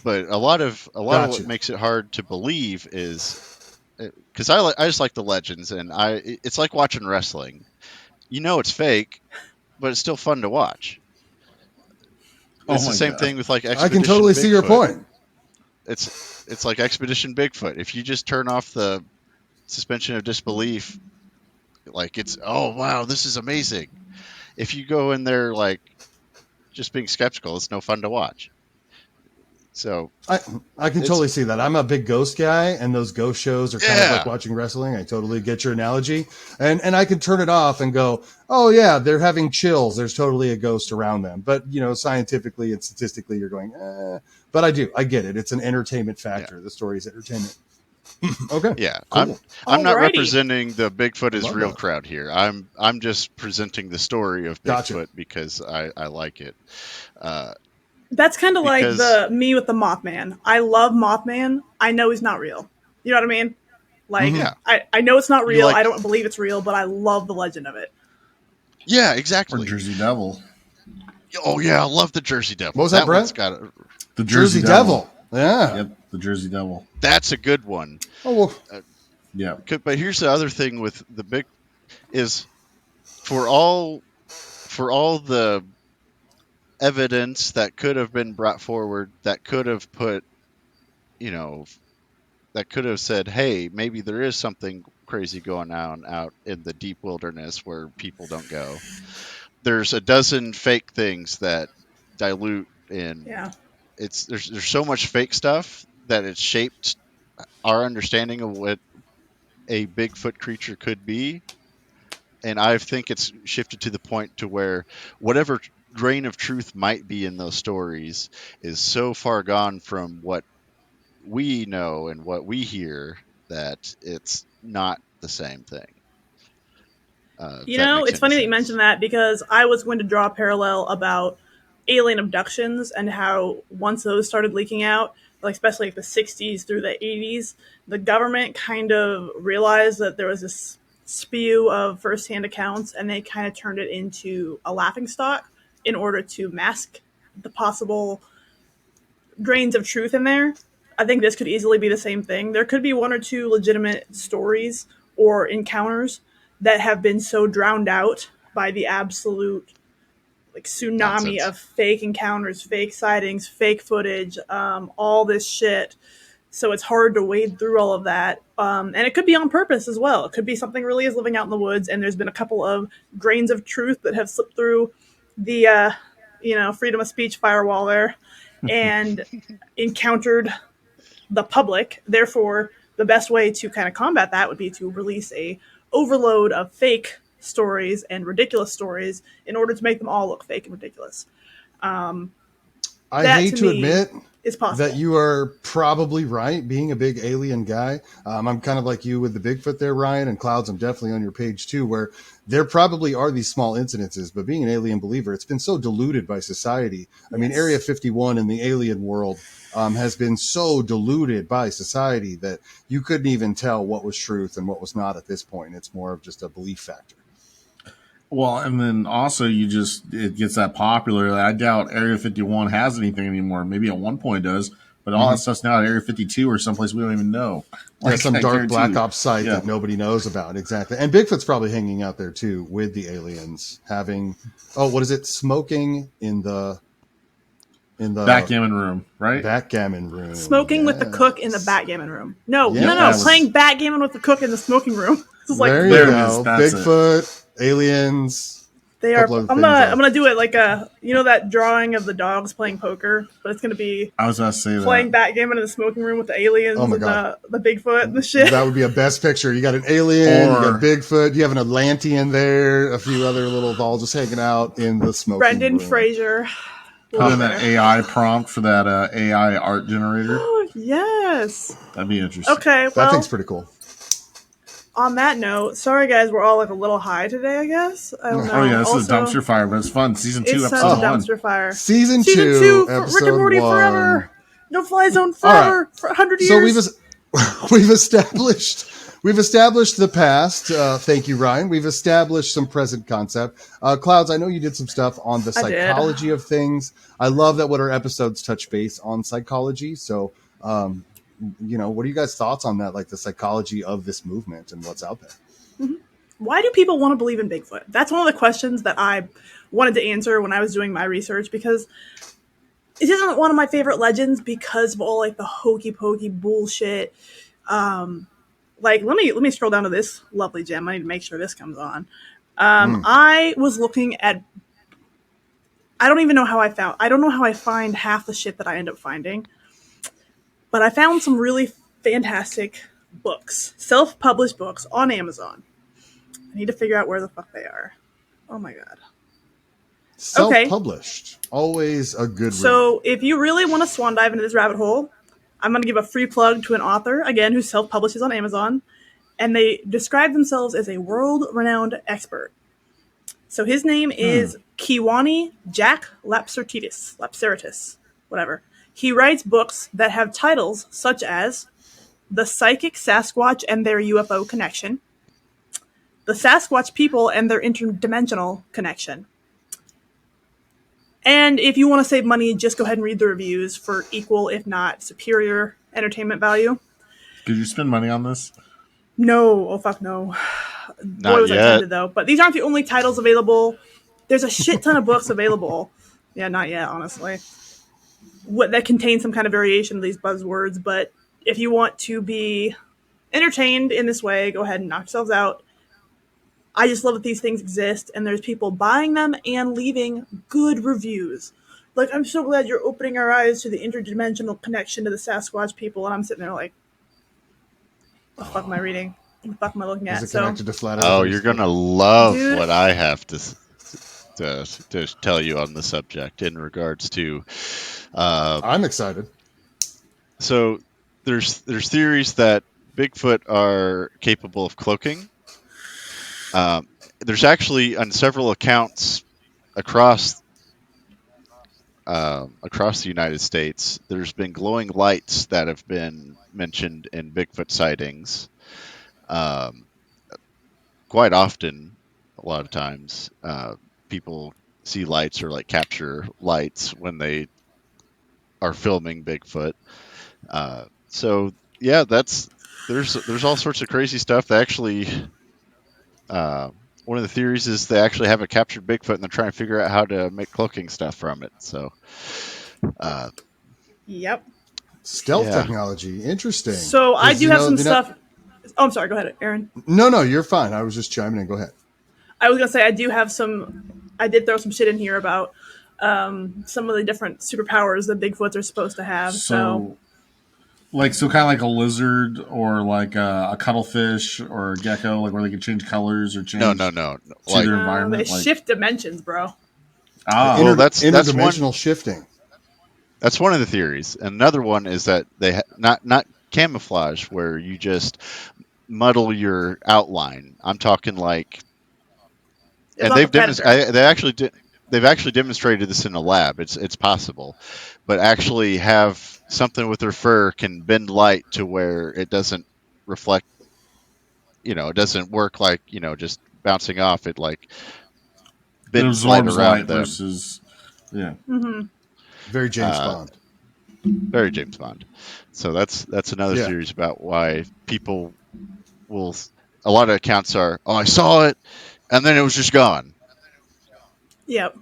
But a lot of what Gotcha. makes it hard to believe is because I just like the legends and it's like watching wrestling. You know it's fake, but it's still fun to watch. Oh It's the my same god! thing with like I can Expedition totally see your Bigfoot. point. It's it's like Expedition Bigfoot. If you just turn off the suspension of disbelief, like it's oh wow, this is amazing. If you go in there like just being skeptical, it's no fun to watch. So I I can it's totally see that. I'm a big ghost guy, and those ghost shows are kind of like yeah, watching wrestling. I totally get your analogy, and I can turn it off and go, oh yeah, they're having chills. There's totally a ghost around them. But scientifically and statistically, you're going, eh. But I get it. It's an entertainment yeah, factor. The story is entertainment. Okay, yeah. cool. I'm not Alrighty. representing the Bigfoot I is love real that. crowd here. I'm just presenting the story of Gotcha. Bigfoot because I like it. Uh, That's kind of like because the me with the Mothman. I love Mothman. I know he's not real. You know what I mean? Like, hmm yeah, I know it's not you real. like I don't believe it's real, but I love the legend of it. yeah, Or exactly. Jersey Devil. Oh yeah, I love the Jersey What Devil. was that, That one's Brett? got a The Jersey Jersey Devil. Devil. Yeah. Yep, the Jersey Devil. that's a good one. Oh well. Uh, Yep. but here's the other thing with the big is for all for all the evidence that could have been brought forward that could have put you know that could have said, hey, maybe there is something crazy going on out in the deep wilderness where people don't go. There's a dozen fake things that dilute in Yeah. there's so much fake stuff that it's shaped our understanding of what a Bigfoot creature could be. And I think it's shifted to the point to where whatever grain of truth might be in those stories is so far gone from what we know and what we hear that it's not the same thing. If You that know, makes it's any funny that you sense. mentioned that because I was going to draw a parallel about alien abductions and how once those started leaking out, like especially like the 60s through the 80s, the government kind of realized that there was this spew of firsthand accounts and they kind of turned it into a laughingstock in order to mask the possible grains of truth in there. I think this could easily be the same thing. There could be one or two legitimate stories or encounters that have been so drowned out by the absolute like tsunami Nonsense. of fake encounters, fake sightings, fake footage, all this shit. So it's hard to wade through all of that. And it could be on purpose as well. It could be something really is living out in the woods, and there's been a couple of grains of truth that have slipped through the, freedom of speech firewall there and encountered the public. Therefore, the best way to kind of combat that would be to release a overload of fake stories and ridiculous stories in order to make them all look fake and ridiculous. I That hate to to me, admit. is possible. that you are probably right, being a big alien guy. I'm kind of like you with the Bigfoot there, Ryan, and Clouds. I'm definitely on your page too, where there probably are these small incidences, but being an alien believer, it's been so diluted by society. I mean, Area 51 in the alien world has been so diluted by society that you couldn't even tell what was truth and what was not at this point. It's more of just a belief factor. Well, and then also it gets that popular. I doubt Area 51 has anything anymore. Maybe at one point it does, but all that stuff's now at Area 52 or someplace we don't even know. Like some I dark guarantee black you. ops site that nobody knows about. Exactly. And Bigfoot's probably hanging out there too with the aliens having, what is it? Smoking in the Backgammon room, right? backgammon room. Smoking with the cook in the Yes. backgammon room. No, Yeah, no, that was- playing backgammon with the cook in the smoking room. It's like There you There it go. is. That's Bigfoot, aliens. they are. couple I'm other things gonna do it like that drawing of the dogs playing poker, but it's gonna be I was about to say playing that. backgammon in the smoking room with the aliens Oh my and God. the Bigfoot and the shit. That would be a best picture. You got an alien, Or- you got Bigfoot, you have an Atlantean there, a few other little dolls just hanging out in the smoking Brendan room. Fraser. Put in that AI prompt for that AI art generator. Oh, yes. That'd be interesting. Okay. That Well, thing's pretty cool. on that note, sorry guys, we're all like a little high today. I guess I don't know. Oh yeah, this is a Also, dumpster fire, but it's fun. Season 2, It's episode such a 1. dumpster fire. Season Season 2, two for episode Rick and Morty 1. forever. No Fly Zone All right. forever for 100 years. So we've established the past. Thank you, Ryan. We've established some present concept. Clouds, I know you did some stuff on the I did. psychology of things. I love that what our episodes touch base on psychology. So, what are you guys' thoughts on that? Like the psychology of this movement and what's out there? Why do people want to believe in Bigfoot? That's one of the questions that I wanted to answer when I was doing my research, because it isn't one of my favorite legends because of all like the hokey pokey bullshit. Like let me scroll down to this lovely gem. I need to make sure this comes on. I was looking at. I don't know how I find half the shit that I end up finding, but I found some really fantastic books, self-published books on Amazon. I need to figure out where the fuck they are. Oh my god. Self-published. Always a good read. So if you really want to swan dive into this rabbit hole, I'm going to give a free plug to an author, again, who self-publishes on Amazon, and they describe themselves as a world-renowned expert. So his name is Kiwani Jack Lapseritis, whatever. He writes books that have titles such as The Psychic Sasquatch and Their UFO Connection, The Sasquatch People and Their Interdimensional Connection. And if you want to save money, just go ahead and read the reviews for equal, if not superior, entertainment value. Did you spend money on this? No. Oh, fuck no. Not Boy, was I yet. tempted, though. But these aren't the only titles available. There's a shit ton of books available. Yeah, not yet, honestly. That contain some kind of variation of these buzzwords. But if you want to be entertained in this way, go ahead and knock yourselves out. I just love that these things exist, and there's people buying them and leaving good reviews. Like, I'm so glad you're opening our eyes to the interdimensional connection to the Sasquatch people, and I'm sitting there like, what the fuck am I reading? What the fuck am I looking at? Is it connected to flat earthers? Oh, you're gonna love Dude. what I have to tell you on the subject in regards to. I'm excited. So there's theories that Bigfoot are capable of cloaking. There's actually on several accounts across the United States, there's been glowing lights that have been mentioned in Bigfoot sightings. Quite often, a lot of times, people see lights or like capture lights when they are filming Bigfoot. So yeah, there's all sorts of crazy stuff. They actually, one of the theories is they actually have a captured Bigfoot and they're trying to figure out how to make cloaking stuff from it. So, Yep. Stealth Yeah. technology. Interesting. So I 'Cause do you have know- some you know- stuff. Oh, I'm sorry. Go ahead, Aaron. No, you're fine. I was just chiming in. Go ahead. I was gonna say I do have some. I did throw some shit in here about some of the different superpowers that Bigfoots are supposed to have. So Kind of like a lizard or like a cuttlefish or a gecko, like where they can change colors or change no. to Like, their environment. they shift dimensions, bro. Ah, Well, that's one- interdimensional shifting. That's one of the theories. Another one is that not camouflage, where you just muddle your outline. I'm talking like, It's and not the predator. they've actually demonstrated this in a lab. It's possible, but actually have something with their fur can bend light to where it doesn't reflect. It doesn't work like just bouncing off. It like It bends light absorbs light around them. versus, yeah. Mm-hmm. Very James Uh, Bond. Very James Bond. So that's another Yeah. theory about why people will. A lot of accounts are, oh, I saw it, and then it was just gone. Yep.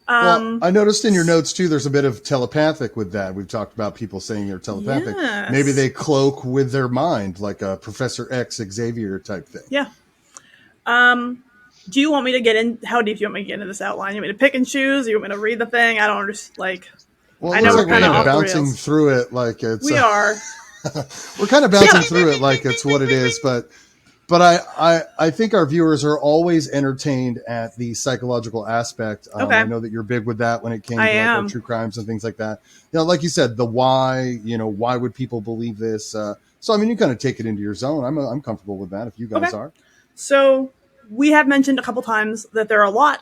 Well, I noticed in your notes too, there's a bit of telepathic with that. We've talked about people saying they're telepathic. Yes. Maybe they cloak with their mind, like a Professor X Xavier type thing. Yeah. Do you want me to get in? How deep do you want me to get into this outline? You want me to pick and choose? You want me to read the thing? I don't understand. Like, Well, I it know looks we're like we're kind of kind of off the bouncing rails. through it like it's. We are. We're kind of bouncing through it like it's what it is, but I think our viewers are always entertained at the psychological aspect. Okay. I know that you're big with that when it came to I like our am. true crimes and things like that. Like you said, the why. Why would people believe this? So I mean, you kind of take it into your zone. I'm comfortable with that if you guys Okay. are. So we have mentioned a couple times that there are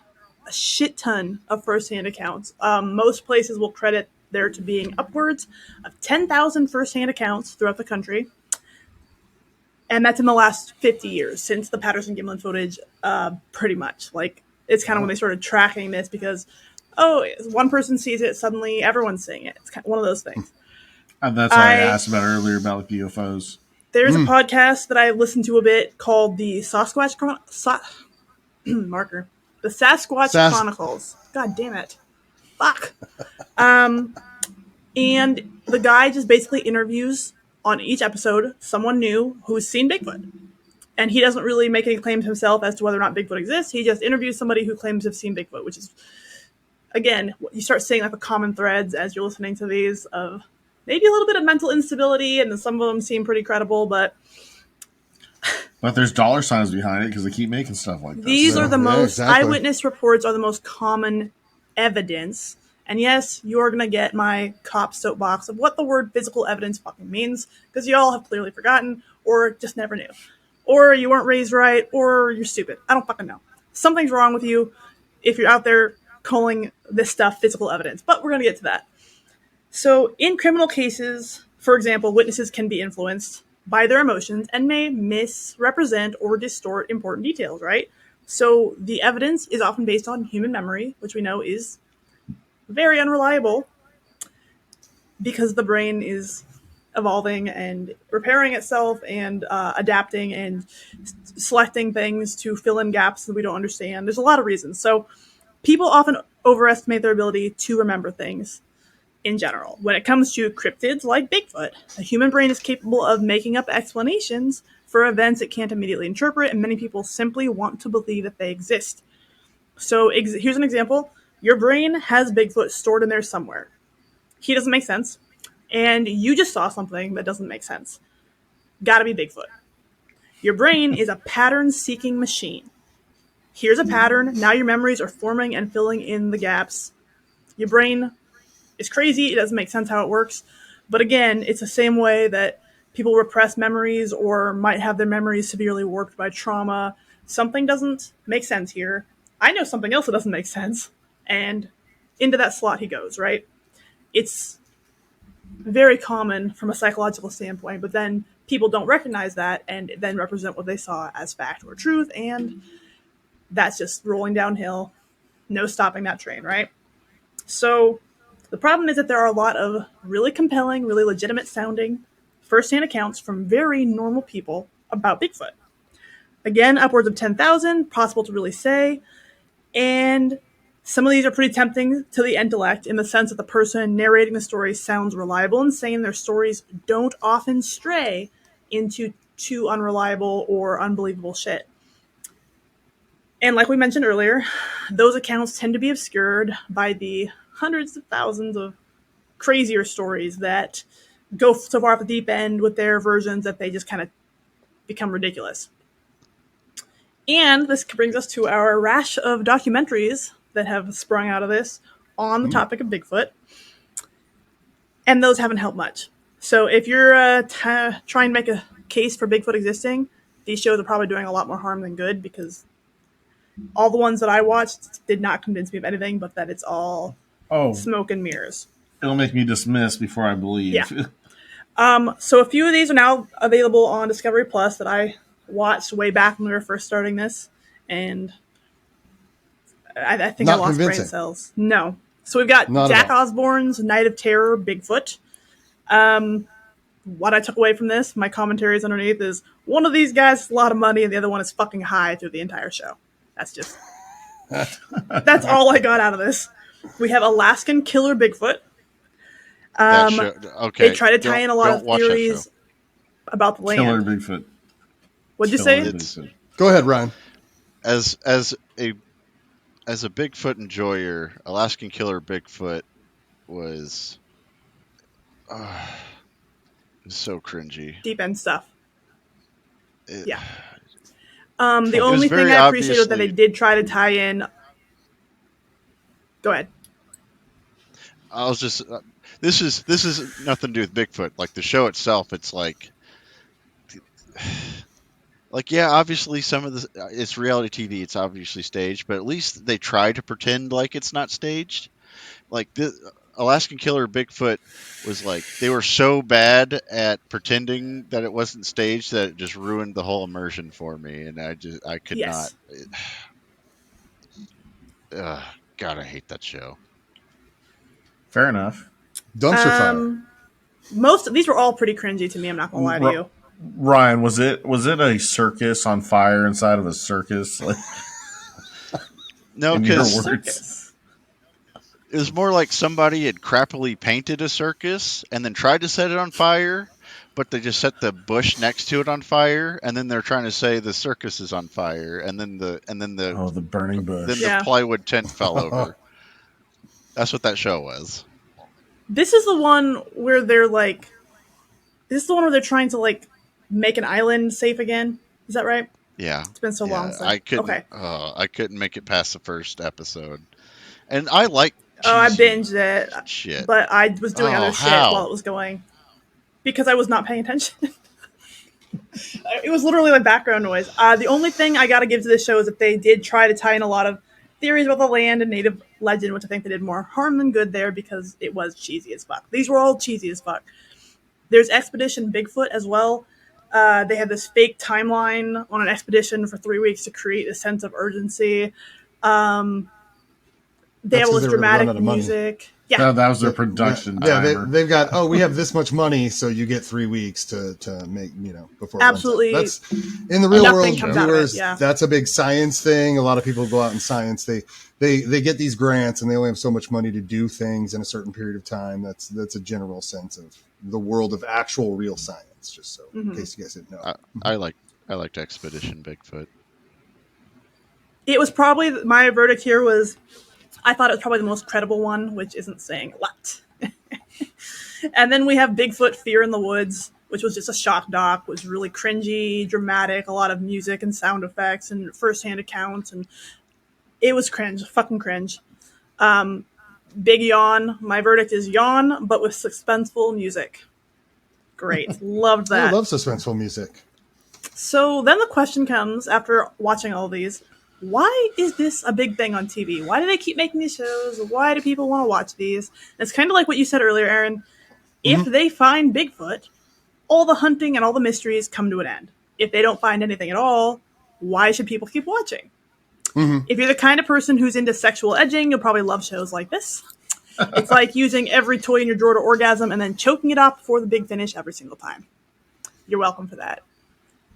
a shit ton of firsthand accounts. Most places will credit there to being upwards of 10,000 firsthand accounts throughout the country. And that's in the last 50 years since the Patterson-Gimlin footage, pretty much. Like, it's kind of when they started tracking this because, one person sees it, suddenly everyone's seeing it. It's kind of one of those things. And that's why I asked about earlier about the UFOs. There's a podcast that I listened to a bit called the Sasquatch marker. The Sasquatch Chronicles. God damn it. Fuck. And the guy just basically interviews on each episode someone new who's seen Bigfoot. And he doesn't really make any claims himself as to whether or not Bigfoot exists. He just interviews somebody who claims to have seen Bigfoot, which is, again, you start seeing like the common threads as you're listening to these of maybe a little bit of mental instability, and then some of them seem pretty credible, but there's dollar signs behind it because they keep making stuff like this. These are the most exactly. eyewitness reports are the most common evidence. And yes, you're going to get my cop soapbox of what the word physical evidence fucking means, because you all have clearly forgotten, or just never knew. Or you weren't raised right, or you're stupid. I don't fucking know. Something's wrong with you if you're out there calling this stuff physical evidence. But we're going to get to that. So in criminal cases, for example, witnesses can be influenced by their emotions and may misrepresent or distort important details, right? So the evidence is often based on human memory, which we know is very unreliable because the brain is evolving and repairing itself and adapting and selecting things to fill in gaps that we don't understand. There's a lot of reasons. So people often overestimate their ability to remember things in general. When it comes to cryptids like Bigfoot, the human brain is capable of making up explanations for events it can't immediately interpret, and many people simply want to believe that they exist. So here's an example. Your brain has Bigfoot stored in there somewhere. He doesn't make sense, and you just saw something that doesn't make sense. Gotta be Bigfoot. Your brain is a pattern-seeking machine. Here's a pattern. Now your memories are forming and filling in the gaps. Your brain is crazy. It doesn't make sense how it works. But again, it's the same way that people repress memories or might have their memories severely warped by trauma. Something doesn't make sense here. I know something else that doesn't make sense. And into that slot he goes, right? It's very common from a psychological standpoint, but then people don't recognize that and then represent what they saw as fact or truth, and that's just rolling downhill. No stopping that train, right? So the problem is that there are a lot of really compelling, really legitimate sounding first-hand accounts from very normal people about Bigfoot. Again, upwards of 10,000, possible to really say. And some of these are pretty tempting to the intellect in the sense that the person narrating the story sounds reliable and sane. Their stories don't often stray into too unreliable or unbelievable shit. And like we mentioned earlier, those accounts tend to be obscured by the hundreds of thousands of crazier stories that go so far off the deep end with their versions that they just kind of become ridiculous. And this brings us to our rash of documentaries that have sprung out of this on the topic of Bigfoot. and those haven't helped much. So if you're trying to make a case for Bigfoot existing, these shows are probably doing a lot more harm than good, because all the ones that I watched did not convince me of anything but that it's all Oh, smoke and mirrors. it'll make me dismiss before I believe. Yeah. So a few of these are now available on Discovery Plus that I watched way back when we were first starting this, and I think Not I lost brain convincing. cells. No. So we've got Not at Jack all. Osborne's Night of Terror, Bigfoot. What I took away from this, my commentaries underneath, is one of these guys has a lot of money and the other one is fucking high through the entire show. That's all I got out of this. We have Alaskan Killer Bigfoot. That show, okay. They try to tie in a lot of watch that theories show. about the land. Killer Bigfoot. What'd you Killer say? Bigfoot. Go ahead, Ryan. As a Bigfoot enjoyer, Alaskan Killer Bigfoot was so cringy. Deep end stuff. Yeah. The only thing I appreciated that they did try to tie in. Go ahead. I was just this is nothing to do with Bigfoot. Like the show itself, it's like yeah, obviously some of the it's reality TV. It's obviously staged, but at least they try to pretend like it's not staged. Like the Alaskan Killer Bigfoot was like they were so bad at pretending that it wasn't staged that it just ruined the whole immersion for me, and I could not. God, I hate that show. Fair enough. Dumpster fire. Most of these were all pretty cringy to me. I'm not gonna lie to you. Ryan, was it a circus on fire inside of a circus? Like, no, because circus. It was more like somebody had crappily painted a circus and then tried to set it on fire, but they just set the bush next to it on fire, and then they're trying to say the circus is on fire, and then the burning bush. Then the plywood tent fell over. That's what that show was. This is the one where they're like, this is the one where they're trying to like make an island safe again. Is that right? Yeah. It's been so long since I couldn't make it past the first episode, and I like. I binged it. Shit. But I was doing other shit while it was going because I was not paying attention. It was literally like background noise. The only thing I got to give to this show is that they did try to tie in a lot of theories about the land and native legend, which I think they did more harm than good there because it was cheesy as fuck. These were all cheesy as fuck. There's Expedition Bigfoot as well. They had this fake timeline on an expedition for 3 weeks to create a sense of urgency. They have all this dramatic music. Yeah, that was their production. Yeah, they've got. We have this much money, so you get 3 weeks to make before. Absolutely, that's in the real world. Viewers, yeah. That's a big science thing. A lot of people go out in science. They get these grants, and they only have so much money to do things in a certain period of time. That's a general sense of the world of actual real science. Just so in case you guys didn't know, I liked Expedition Bigfoot. It was probably my verdict here was. I thought it was probably the most credible one, which isn't saying a lot. And then we have Bigfoot Fear in the Woods, which was just a shock doc, was really cringy, dramatic, a lot of music and sound effects and first-hand accounts, and it was cringe, fucking cringe. Big yawn. My verdict is yawn, but with suspenseful music. Great. Loved that. I love suspenseful music. So then the question comes, after watching all these, why is this a big thing on TV? Why do they keep making these shows? Why do people want to watch these? And it's kind of like what you said earlier, Aaron. If they find Bigfoot, all the hunting and all the mysteries come to an end. If they don't find anything at all, why should people keep watching? If you're the kind of person who's into sexual edging, you'll probably love shows like this. It's like using every toy in your drawer to orgasm and then choking it off before the big finish every single time. You're welcome for that.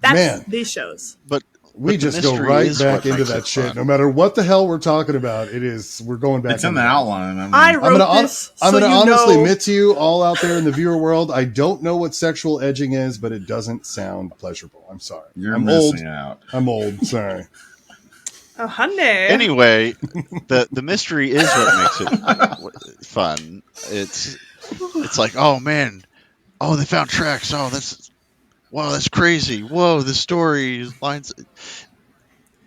That's these shows. But we just go right back into that shit. No matter what the hell we're talking about, we're going back. It's in the outline. I wrote this. I'm going to honestly admit to you all out there in the viewer world, I don't know what sexual edging is, but it doesn't sound pleasurable. I'm sorry. I'm missing out. I'm old. Sorry. Oh, honey. Anyway, the mystery is what makes it fun. It's like, oh man, they found tracks. Oh, that's crazy. Whoa, the story lines.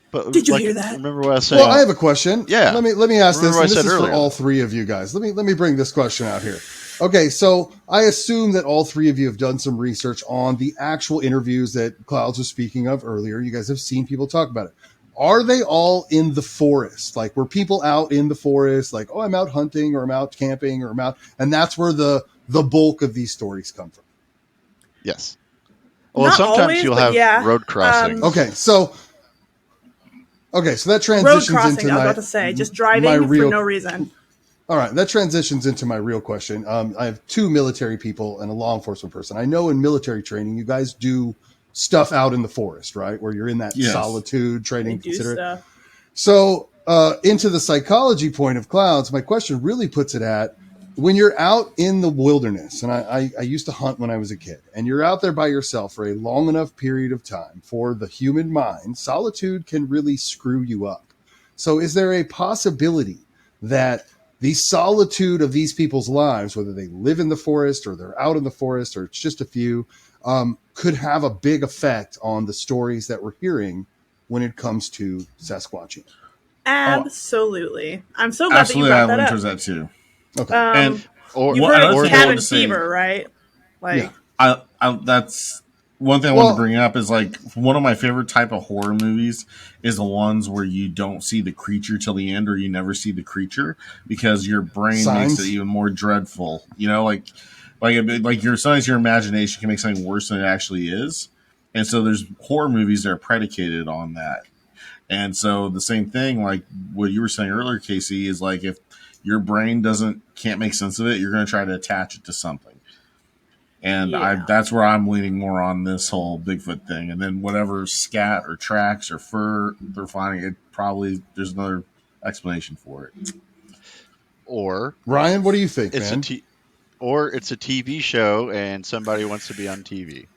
But did you hear that? Remember what I was saying? Well, I have a question. Yeah. Let me ask this. What I This said is earlier. for all three of you guys. Let me bring this question out here. Okay, so I assume that all three of you have done some research on the actual interviews that Clouds was speaking of earlier. You guys have seen people talk about it. Are they all in the forest? Like, were people out in the forest? Like, oh, I'm out hunting, or I'm out camping, or I'm out, and that's where the bulk of these stories come from. Yes. Well, Not sometimes always, you'll but have yeah. road crossings. Okay, so that transitions Road crossing, into I was about to say, just driving my for no reason. All right, that transitions into my real question. I have two military people and a law enforcement person. I know in military training, you guys do stuff out in the forest, right? Where you're in that solitude training. They do stuff. So into the psychology point of Clouds, my question really puts it at when you're out in the wilderness, and I used to hunt when I was a kid, and you're out there by yourself for a long enough period of time for the human mind, solitude can really screw you up. So is there a possibility that the solitude of these people's lives, whether they live in the forest or they're out in the forest or it's just a few, could have a big effect on the stories that we're hearing when it comes to Sasquatching? Absolutely. I'm so glad that you brought that up. Towards that too. Okay. And you've heard of cabin fever, right? Like, yeah. That's one thing I wanted to bring up is like one of my favorite type of horror movies is the ones where you don't see the creature till the end, or you never see the creature because your brain makes it even more dreadful. You know, like sometimes your imagination can make something worse than it actually is, and so there's horror movies that are predicated on that. And so the same thing, like what you were saying earlier, Casey, is like if your brain can't make sense of it, you're going to try to attach it to something. And that's where I'm leaning more on this whole Bigfoot thing. And then whatever scat or tracks or fur they're finding, there's another explanation for it. Or Ryan, what do you think, man? Or it's a TV show and somebody wants to be on TV.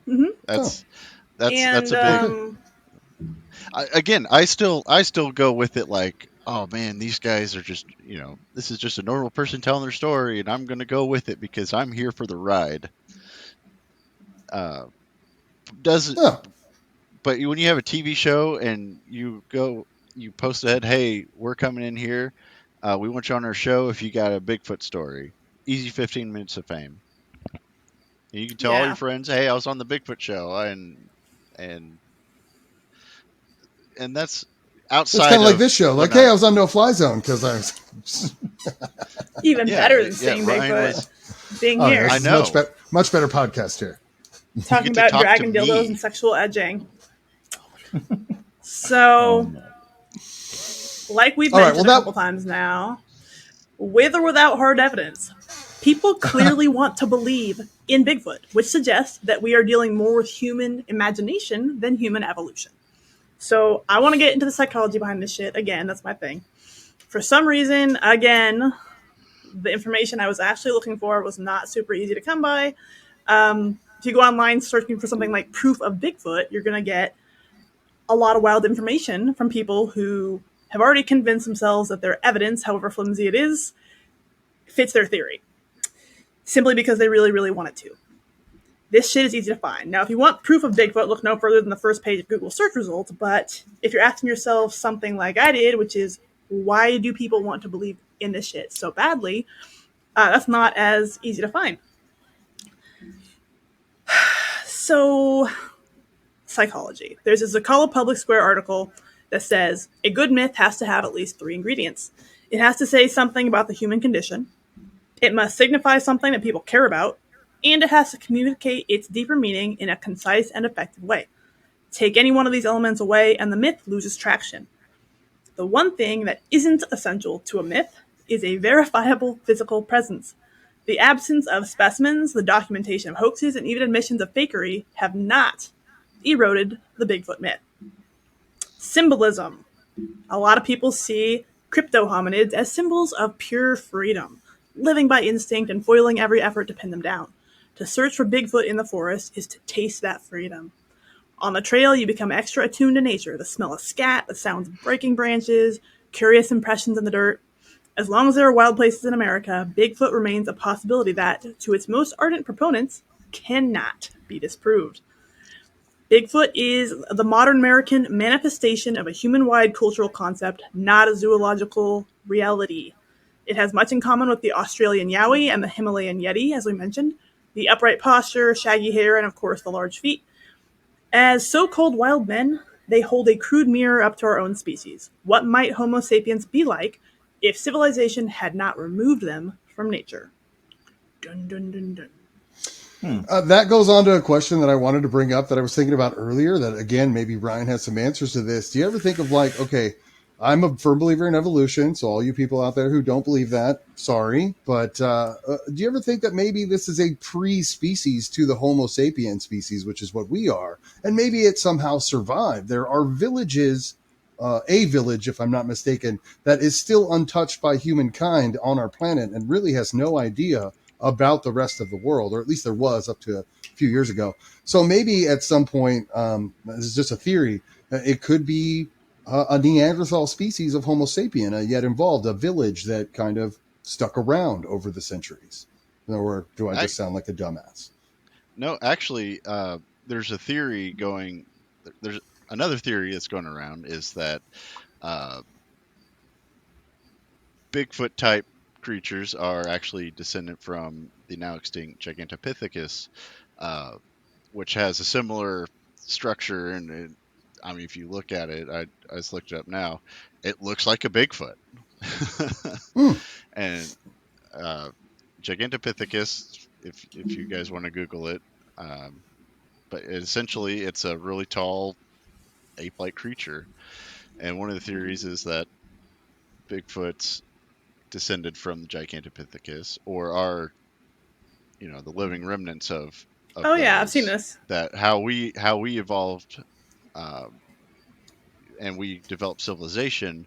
Mm-hmm. That's a big. I still go with it like, oh man, these guys are just, this is just a normal person telling their story, and I'm going to go with it because I'm here for the ride. But when you have a TV show and you post ahead, hey, we're coming in here, we want you on our show if you got a Bigfoot story. Easy 15 minutes of fame. And you can tell all your friends, hey, I was on the Bigfoot show, and that's outside. It's kind of like this show. Like, hey, I was on No Fly Zone because I was even better than seeing Bigfoot. Being here, I know. Much better podcast here. Talking about dragon dildos and sexual edging. So, like we've mentioned a couple times now, with or without hard evidence, people clearly want to believe in Bigfoot, which suggests that we are dealing more with human imagination than human evolution. So I want to get into the psychology behind this shit. Again, that's my thing. For some reason, again, the information I was actually looking for was not super easy to come by. If you go online searching for something like proof of Bigfoot, you're going to get a lot of wild information from people who have already convinced themselves that their evidence, however flimsy it is, fits their theory. Simply because they really, really want it to. This shit is easy to find. Now, if you want proof of Bigfoot, look no further than the first page of Google search results. But if you're asking yourself something like I did, which is, why do people want to believe in this shit so badly? That's not as easy to find. So, psychology. There's a Zacala Public Square article that says, a good myth has to have at least 3 ingredients. It has to say something about the human condition. It must signify something that people care about. And it has to communicate its deeper meaning in a concise and effective way. Take any one of these elements away, and the myth loses traction. The one thing that isn't essential to a myth is a verifiable physical presence. The absence of specimens, the documentation of hoaxes, and even admissions of fakery have not eroded the Bigfoot myth. Symbolism. A lot of people see crypto-hominids as symbols of pure freedom, living by instinct and foiling every effort to pin them down. To search for Bigfoot in the forest is to taste that freedom. On the trail, you become extra attuned to nature, the smell of scat, the sounds of breaking branches, curious impressions in the dirt. As long as there are wild places in America, Bigfoot remains a possibility that, to its most ardent proponents, cannot be disproved. Bigfoot is the modern American manifestation of a human-wide cultural concept, not a zoological reality. It has much in common with the Australian Yowie and the Himalayan Yeti, as we mentioned. The upright posture, shaggy hair, and of course the large feet. As so-called wild men, they hold a crude mirror up to our own species. What might Homo sapiens be like if civilization had not removed them from nature? Dun dun dun dun. That goes on to a question that I wanted to bring up that I was thinking about earlier that, again, maybe Ryan has some answers to this. Do you ever think of like, okay, I'm a firm believer in evolution, so all you people out there who don't believe that, sorry. But do you ever think that maybe this is a pre-species to the Homo sapien species, which is what we are, and maybe it somehow survived? There are villages, a village, if I'm not mistaken, that is still untouched by humankind on our planet and really has no idea about the rest of the world, or at least there was up to a few years ago. So maybe at some point, this is just a theory, it could be a Neanderthal species of Homo sapien, yet involved a village that kind of stuck around over the centuries. Or do I just sound like a dumbass? No, actually, there's a theory going. There's another theory that's going around is that Bigfoot type creatures are actually descendant from the now extinct Gigantopithecus, which has a similar structure. And I mean, if you look at it, I just looked it up now. It looks like a Bigfoot. And Gigantopithecus, if you guys want to Google it, but essentially it's a really tall ape-like creature. And one of the theories is that Bigfoot's descended from the Gigantopithecus, or are, the living remnants of Oh yeah, I've those, seen this. that how we evolved, and we developed civilization.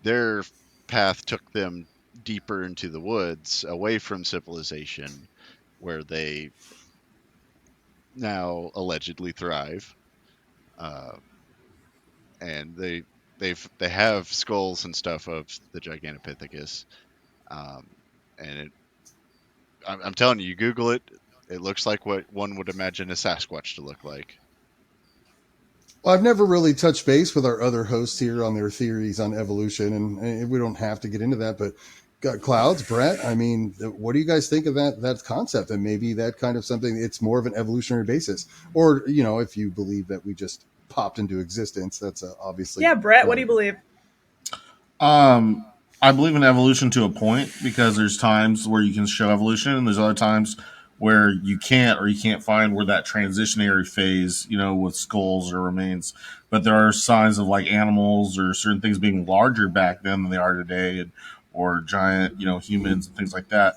Their path took them deeper into the woods, away from civilization, where they now allegedly thrive. Uh, and they have skulls and stuff of the Gigantopithecus, and I'm telling you, you Google it, it looks like what one would imagine a Sasquatch to look like. Well, I've never really touched base with our other hosts here on their theories on evolution, and we don't have to get into that. But Clouds, Bret, I mean, what do you guys think of that concept? And maybe that kind of something, it's more of an evolutionary basis, or if you believe that we just popped into existence, that's obviously. Yeah, Bret, what do you believe? I believe in evolution to a point, because there's times where you can show evolution, and there's other times where you can't, or you can't find where that transitionary phase, with skulls or remains. But there are signs of like animals or certain things being larger back then than they are today, or giant, humans and things like that.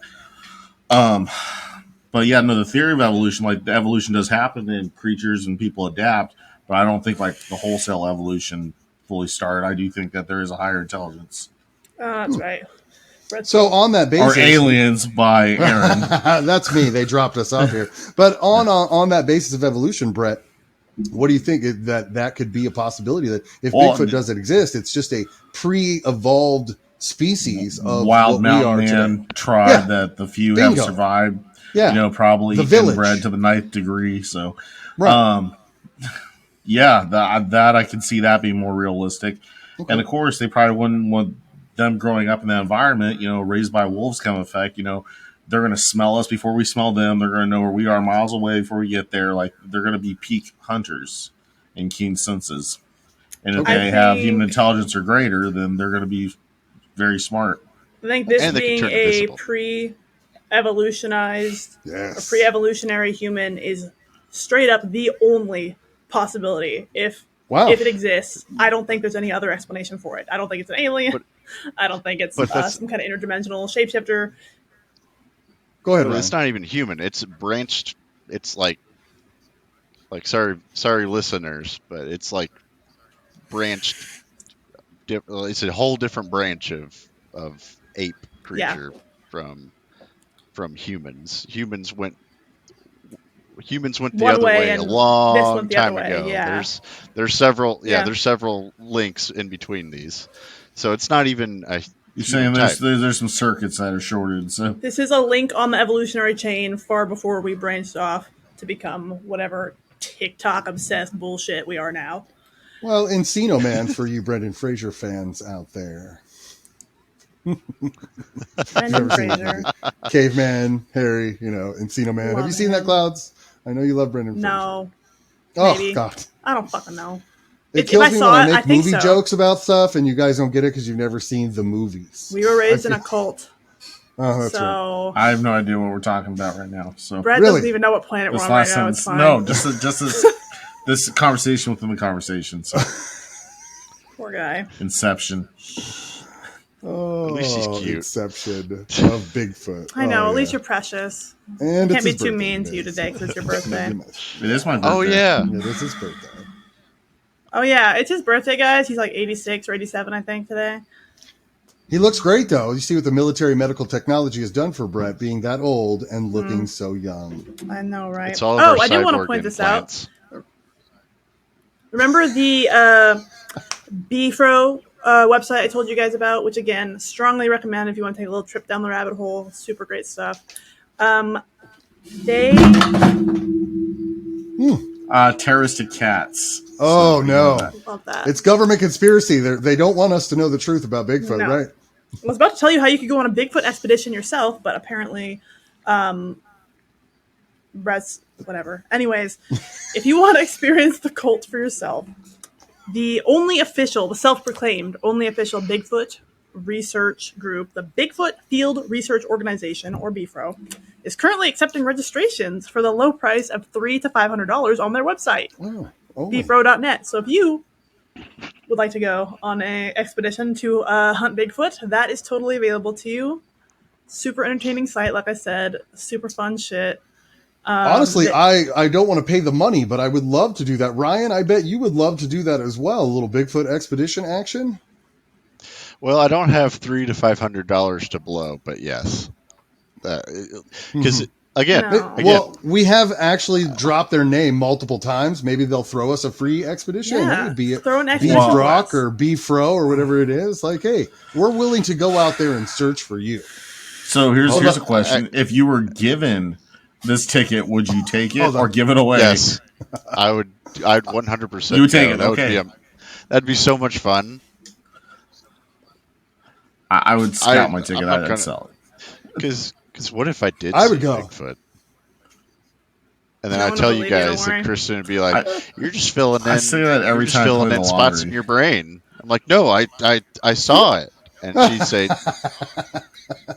But yeah, no, the theory of evolution, like the evolution does happen and creatures and people adapt, but I don't think like the wholesale evolution fully started. I do think that there is a higher intelligence. That's right. So on that basis, or Aliens by A-aron. That's me. They dropped us off here. But on that basis of evolution, Bret, what do you think that could be a possibility, that if Bigfoot doesn't exist, it's just a pre-evolved species of wild what mountain we are man today? tribe that the few have survived. Yeah, probably the village. inbred to the 9th degree. So, right. Yeah, that I can see that being more realistic. Okay. And of course, they probably wouldn't want them growing up in that environment, raised by wolves kind of effect. They're going to smell us before we smell them. They're going to know where we are miles away before we get there. Like, they're going to be peak hunters and keen senses. And if they have human intelligence or greater, then they're going to be very smart. I think this being a pre-evolutionized, a pre-evolutionary human is straight up the only possibility. If it exists, I don't think there's any other explanation for it. I don't think it's an alien. I don't think it's some kind of interdimensional shapeshifter. Go ahead, but Ryan. It's not even human. It's branched. It's like sorry listeners, but it's like branched. It's a whole different branch of ape creature from humans. Humans went the other way a long time ago. Yeah. There's several there's several links in between these, so it's not even a. You're saying there's some circuits that are shorted. So this is a link on the evolutionary chain far before we branched off to become whatever TikTok obsessed bullshit we are now. Well, Encino Man for you Brendan Fraser fans out there. Brendan Never seen that Fraser. movie. Caveman, Harry, Encino Man. Have Love you seen that, him. Clouds? I know you love Brendan Fraser. No, Oh, maybe. God. I don't fucking know. It If kills I me when saw I it, I make think movie so. jokes about stuff and you guys don't get it because you've never seen the movies. We were raised in a cult, Oh, that's right. so I have no idea what we're talking about right now. So Brett Really? doesn't even know what planet we're this on right last now. It's sentence, fine. no, just this conversation within the conversation. So Poor guy. Inception. Oh, At least he's cute. Inception of Bigfoot. I know. Oh, At least yeah. you're precious. And Can't it's be his too birthday mean to you today because it's your birthday. It is my birthday. Oh yeah. It is his birthday. Oh yeah, it's his birthday, guys. He's like 86 or 87, I think, today. He looks great, though. You see what the military medical technology has done for Brett, being that old and looking so young. I know, right? It's all of our I do want to cyborg point this implants. out. Remember the Bfro website I told you guys about, which again, strongly recommend if you want to take a little trip down the rabbit hole. Super great stuff. They Terroristic cats. Oh, So, no. love that. It's government conspiracy. They don't want us to know the truth about Bigfoot, No. right? I was about to tell you how you could go on a Bigfoot expedition yourself, but apparently, Brett's whatever. Anyways, if you want to experience the cult for yourself, the self-proclaimed only official Bigfoot research group, the Bigfoot Field Research Organization, or BFRO, is currently accepting registrations for the low price of $300 to $500 on their website, bfro.net. So if you would like to go on an expedition to hunt Bigfoot, that is totally available to you. Super entertaining site, like I said, super fun shit. Honestly, I don't want to pay the money, but I would love to do that. Ryan, I bet you would love to do that as well. A little Bigfoot expedition action. Well, I don't have $300 to $500 to blow, but yes, because again, No. Well, we have actually dropped their name multiple times. Maybe they'll throw us a free expedition. Yeah, Hey, be it throw an expedition for Brock us. or Bfro or whatever it is. Like, hey, we're willing to go out there and search for you. So here's a question: if you were given this ticket, would you take it or give it away? Yes, I'd 100%. You would take it. That Okay. That'd be so much fun. I would scout my ticket. I'd sell it. Because what if I did I see would go. Bigfoot? And then No I one tell will you believe you, guys don't that worry. Kristen would be like, "You're just filling in. I say that every you're just time I filling play in the spots in lottery. your brain." I'm like, "No, I saw it," and she'd say,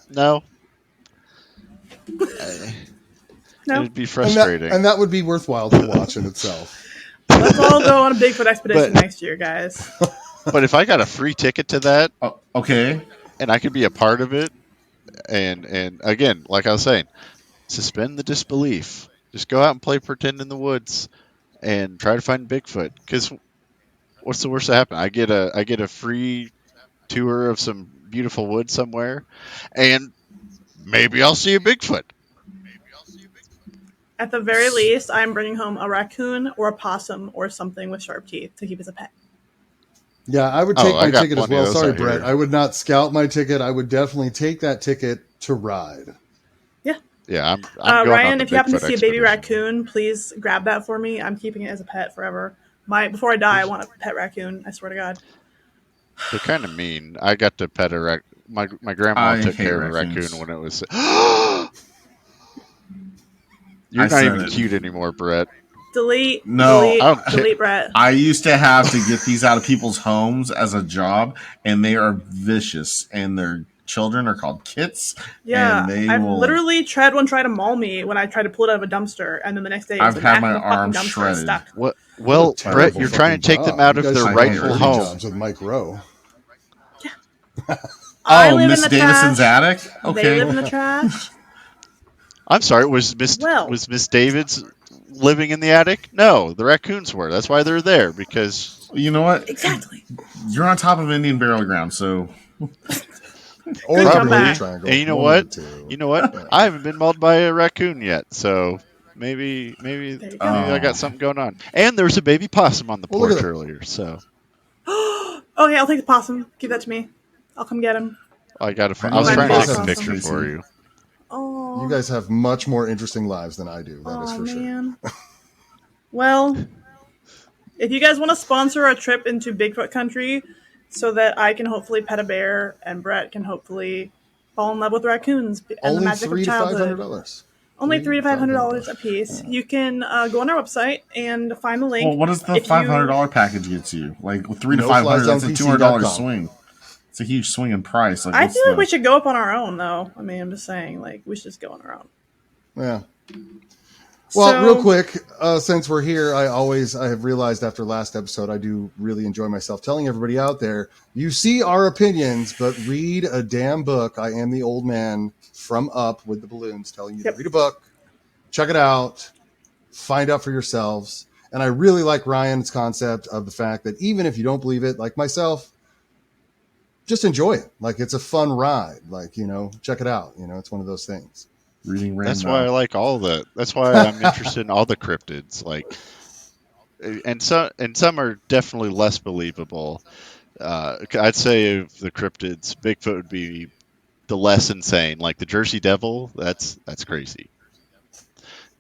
"No." No. It'd be frustrating. And that would be worthwhile to watch in itself. Let's all go on a Bigfoot expedition next year, guys. But if I got a free ticket to that, Okay. and I could be a part of it, and again, like I was saying, suspend the disbelief. Just go out and play pretend in the woods, and try to find Bigfoot. Because what's the worst that happen? I get a free tour of some beautiful woods somewhere, and maybe I'll see a Bigfoot. At the very least, I'm bringing home a raccoon or a possum or something with sharp teeth to keep as a pet. Yeah, I would take my got ticket as plenty of well. those Sorry, out Brett. here. I would not scout my ticket. I would definitely take that ticket to ride. Yeah, I'm going Ryan, on the if you happen to Bigfoot see a baby expedition. raccoon, please grab that for me. I'm keeping it as a pet forever. Before I die, I want a pet raccoon. I swear to God. They're kind of mean. I got to pet a raccoon. My grandma I took hate care of a raccoons. raccoon when it was. You're not even cute anymore, Brett. Delete. No, delete, I don't care. delete Brett. I used to have to get these out of people's homes as a job, and they are vicious, and their children are called kits. Yeah, and they I've will, literally tried one try to maul me when I tried to pull it out of a dumpster, and then the next day I've it was had back my in the fucking arm dumpster shredded. stuck. What? Well, What a Brett, terrible you're trying to fucking take them job. out You of guys their should I have hate rightful dirty home. jobs with Mike Rowe. I live Miss in the Davison's trash. attic? They Okay. live in the trash. I'm sorry. Was Miss David's living in the attic? No, the raccoons were. That's why they're there, because You know what? Exactly. You're on top of Indian burial ground, so Or Good the comeback. Bermuda Triangle. And you know One of what? the two. You know what? I haven't been mauled by a raccoon yet, so maybe There you go. I got something going on. And there was a baby possum on the Well, look porch at that. earlier, so Okay, I'll take the possum. Give that to me. I'll come get him. I got to. I I was know trying to you take guys a have picture Casey. for you. Oh, You guys have much more interesting lives than I do. That is for sure. man. Well, if you guys want to sponsor a trip into Bigfoot country, so that I can hopefully pet a bear and Bret can hopefully fall in love with raccoons and the Only magic of $300 to childhood. $500. Only $300 to $500 $500. a piece. You can go on our website and find the Well, link. what does the If $500 package get you? Like with 3 to 500, that's a $200 NoFlyZonePC.com. swing. It's a huge swing in price. Like, I what's feel like we the? should go up on our own, though. I mean, I'm just saying, like, we should just go on our own. Yeah. Well, So, real quick, since we're here, I have realized after last episode, I do really enjoy myself telling everybody out there, you see our opinions, but read a damn book. I am the old man from Up with the balloons telling you to read a book, check it out, find out for yourselves. And I really like Ryan's concept of the fact that even if you don't believe it, like myself, just enjoy it. Like, it's a fun ride. Like, check it out. It's one of those things. Reading That's why I like all the. That's why I'm interested in all the cryptids. Like, and some are definitely less believable. I'd say of the cryptids, Bigfoot would be the less insane. Like the Jersey Devil, that's crazy.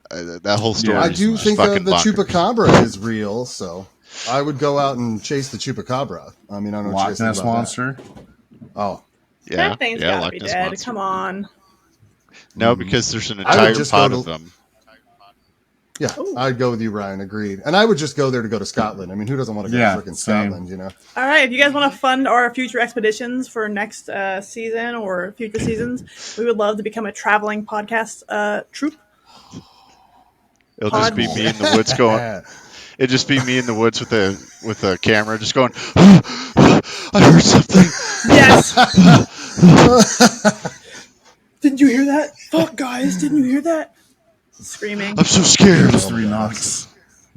That whole story I is do just think fucking the bonkers. chupacabra is real, so I would go out and chase the chupacabra. I mean, I don't know what you Loch guys think Ness about monster. that. Oh, that thing's gotta Loch be Ness dead. Monster. Come on. No, because there's an I would entire just pod go of to- them. yeah, Ooh. I'd go with you, Ryan. Agreed. And I would just go there to go to Scotland. I mean, who doesn't want to go Yeah, to freaking same. Scotland, All right, if you guys want to fund our future expeditions for next season or future seasons, we would love to become a traveling podcast troupe. It'll just be me in the woods going. It'd just be me in the woods with a camera, just going. I heard something. Yes. Didn't you hear that? Fuck, guys, didn't you hear that? Screaming. I'm so scared. There's 3 knocks.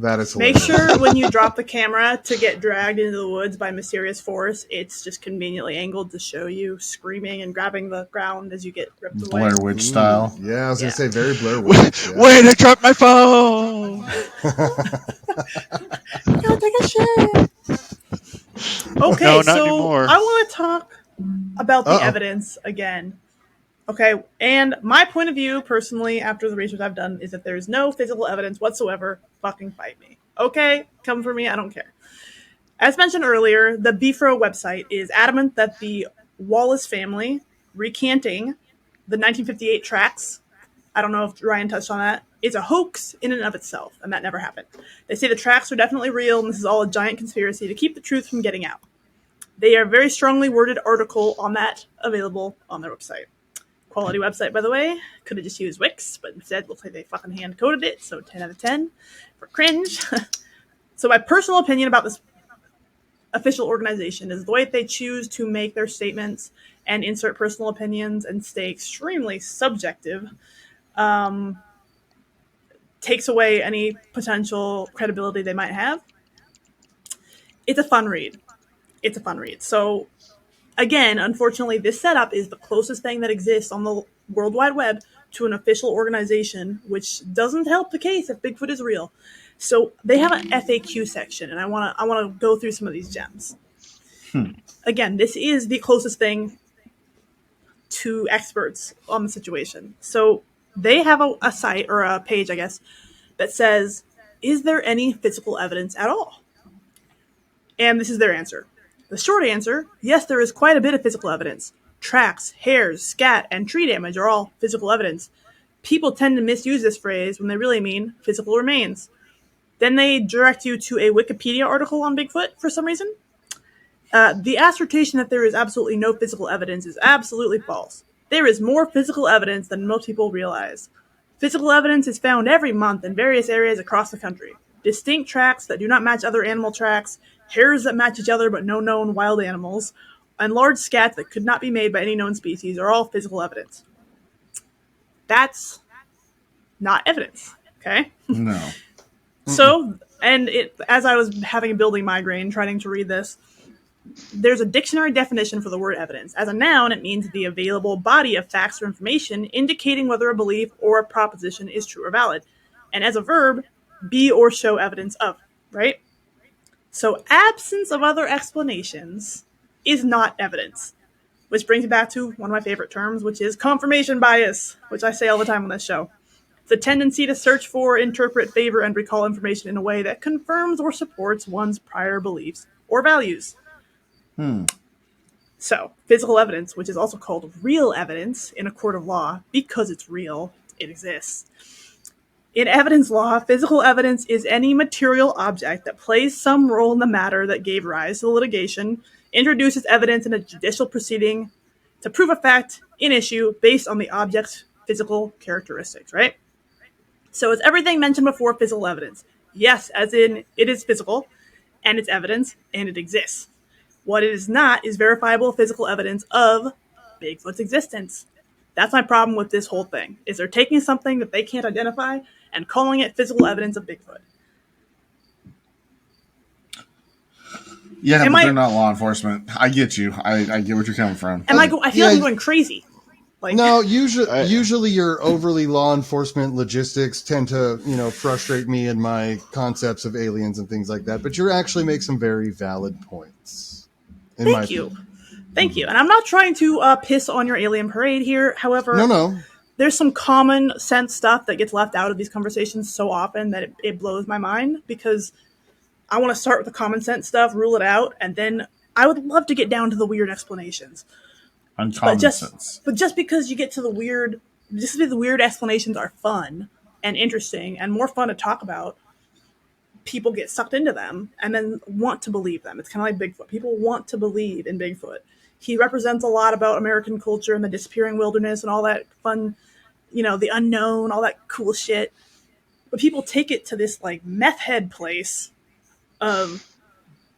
That is Make hilarious. sure when you drop the camera to get dragged into the woods by mysterious force, it's just conveniently angled to show you screaming and grabbing the ground as you get ripped away. Blair Witch style. Yeah, I was going Yeah. to say very Blair Witch. Yeah. Wait, I dropped my phone. Gotta take a shit. Okay, No, not so anymore. I want to talk about the Uh-oh. evidence again. Okay, and my point of view, personally, after the research I've done, is that there's no physical evidence whatsoever. Fucking fight me. Okay, come for me, I don't care. As mentioned earlier, the BFRO website is adamant that the Wallace family recanting the 1958 tracks, I don't know if Ryan touched on that, is a hoax in and of itself, and that never happened. They say the tracks are definitely real, and this is all a giant conspiracy to keep the truth from getting out. They are a very strongly worded article on that available on their website. Quality website, by the way. Could have just used Wix, but instead looks like they fucking hand-coded it, so 10 out of 10 for cringe. So my personal opinion about this official organization is the way they choose to make their statements and insert personal opinions and stay extremely subjective takes away any potential credibility they might have. It's a fun read. So again, unfortunately, this setup is the closest thing that exists on the World Wide Web to an official organization, which doesn't help the case if Bigfoot is real. So they have an FAQ section, and I want to go through some of these gems. Again, this is the closest thing to experts on the situation. So they have a site, or a page, I guess, that says, is there any physical evidence at all? And this is their answer. The short answer, yes, there is quite a bit of physical evidence. Tracks, hairs, scat, and tree damage are all physical evidence. People tend to misuse this phrase when they really mean physical remains. Then they direct you to a Wikipedia article on Bigfoot for some reason. The assertion that there is absolutely no physical evidence is absolutely false. There is more physical evidence than most people realize. Physical evidence is found every month in various areas across the country. Distinct tracks that do not match other animal tracks, hairs that match each other but no known wild animals, and large scats that could not be made by any known species are all physical evidence. That's not evidence, okay? No. So, and as I was having a building migraine trying to read this, there's a dictionary definition for the word evidence. As a noun, it means the available body of facts or information indicating whether a belief or a proposition is true or valid. And as a verb, be or show evidence of, right? So absence of other explanations is not evidence. Which brings me back to one of my favorite terms, which is confirmation bias, which I say all the time on this show. The tendency to search for, interpret, favor, and recall information in a way that confirms or supports one's prior beliefs or values. So, physical evidence, which is also called real evidence in a court of law, because it's real, it exists. In evidence law, physical evidence is any material object that plays some role in the matter that gave rise to the litigation, introduces evidence in a judicial proceeding to prove a fact in issue based on the object's physical characteristics, right? So it's everything mentioned before physical evidence. Yes, as in it is physical, and it's evidence, and it exists. What it is not is verifiable physical evidence of Bigfoot's existence. That's my problem with this whole thing, is they're taking something that they can't identify and calling it physical evidence of Bigfoot. Yeah, but they're not law enforcement. I get you. I get what you're coming from. I feel like I'm going crazy. Like, no, usually your overly law enforcement logistics tend to, frustrate me in my concepts of aliens and things like that. But you actually make some very valid points. Thank you. And I'm not trying to piss on your alien parade here. However, no. There's some common sense stuff that gets left out of these conversations so often that it blows my mind, because I want to start with the common sense stuff, rule it out, and then I would love to get down to the weird explanations. Uncommon sense. But just because you get to the weird explanations are fun and interesting and more fun to talk about, people get sucked into them and then want to believe them. It's kind of like Bigfoot. People want to believe in Bigfoot. He represents a lot about American culture and the disappearing wilderness and all that fun, the unknown, all that cool shit. But people take it to this like meth head place of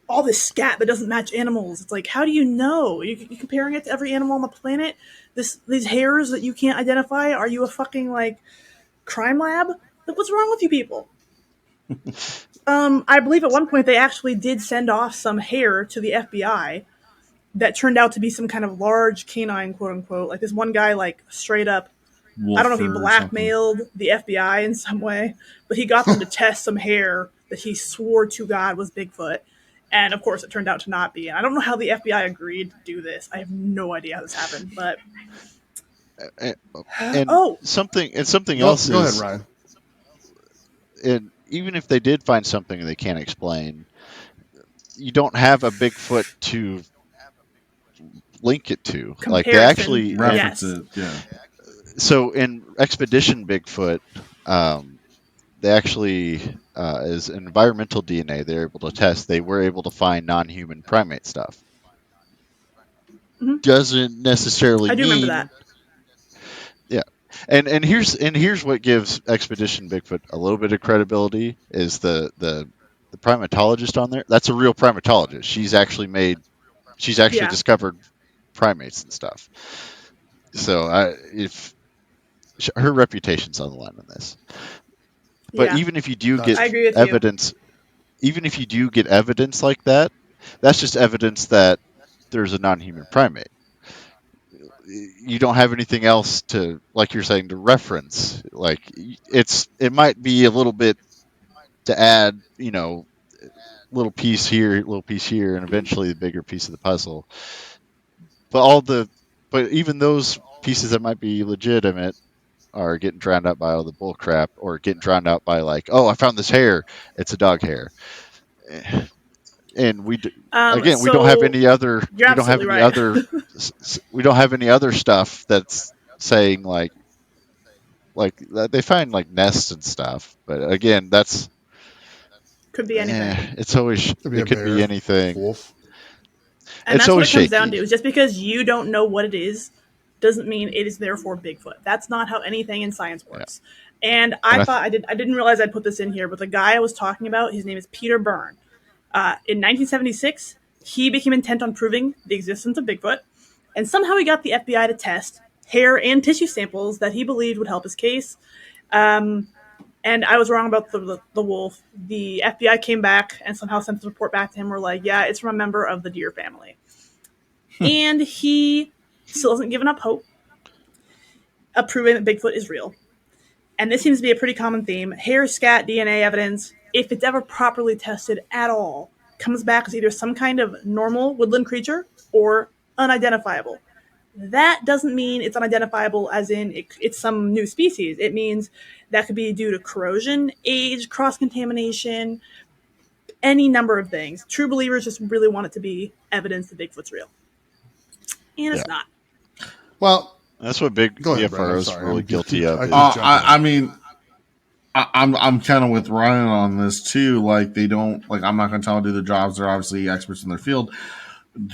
all this scat that doesn't match animals. It's like, how do you know? You're comparing it to every animal on the planet? These hairs that you can't identify? Are you a fucking like crime lab? Like, what's wrong with you people? I believe at one point they actually did send off some hair to the FBI that turned out to be some kind of large canine, quote unquote. Like this one guy, like straight up, I don't know if he blackmailed the FBI in some way, but he got them to test some hair that he swore to God was Bigfoot. And of course it turned out to not be. And I don't know how the FBI agreed to do this. I have no idea how this happened, but. Something Go else ahead, is, Ryan. And even if they did find something they can't explain, you don't have a Bigfoot to link it to. Comparison. Like they actually reference it. Yeah. So in Expedition Bigfoot, they actually, as environmental DNA, they're able to test. They were able to find non-human primate stuff. Mm-hmm. Doesn't necessarily mean. I do remember that. Yeah, and here's what gives Expedition Bigfoot a little bit of credibility is the primatologist on there. That's a real primatologist. She's actually discovered primates and stuff. So her reputation's on the line on this. But even if you do get evidence, even if you do get evidence like that, that's just evidence that there's a non-human primate. You don't have anything else to, like you're saying, to reference. Like it might be a little bit to add, little piece here, and eventually the bigger piece of the puzzle. But even those pieces that might be legitimate are getting drowned out by all the bull crap, or getting drowned out by like, oh, I found this hair, it's a dog hair. And we don't have any other. We don't have any other. We don't have any other stuff that's saying like they find like nests and stuff. But again, that's could be anything. It's always it could be anything. Wolf. And that's what it comes down to. Is just because you don't know what it is, doesn't mean it is therefore Bigfoot. That's not how anything in science works. Yeah. And I didn't realize I'd put this in here, but the guy I was talking about, his name is Peter Byrne. In 1976, he became intent on proving the existence of Bigfoot, and somehow he got the FBI to test hair and tissue samples that he believed would help his case. And I was wrong about the wolf. The FBI came back and somehow sent the report back to him. We're like, yeah, it's from a member of the deer family. And he still hasn't given up hope of proving that Bigfoot is real. And this seems to be a pretty common theme. Hair, scat, DNA evidence, if it's ever properly tested at all, comes back as either some kind of normal woodland creature or unidentifiable. That doesn't mean it's unidentifiable as in it's some new species. It means that could be due to corrosion, age, cross-contamination, any number of things. True believers just really want it to be evidence that Bigfoot's real. And it's Yeah. not. Well, That's what big go ahead, Brian. I'm BFROs sorry. really guilty of. I Is, just jumped in. I mean, I'm kind of with Ryan on this too. Like they don't like. I'm not going to tell them to do their jobs. They're obviously experts in their field,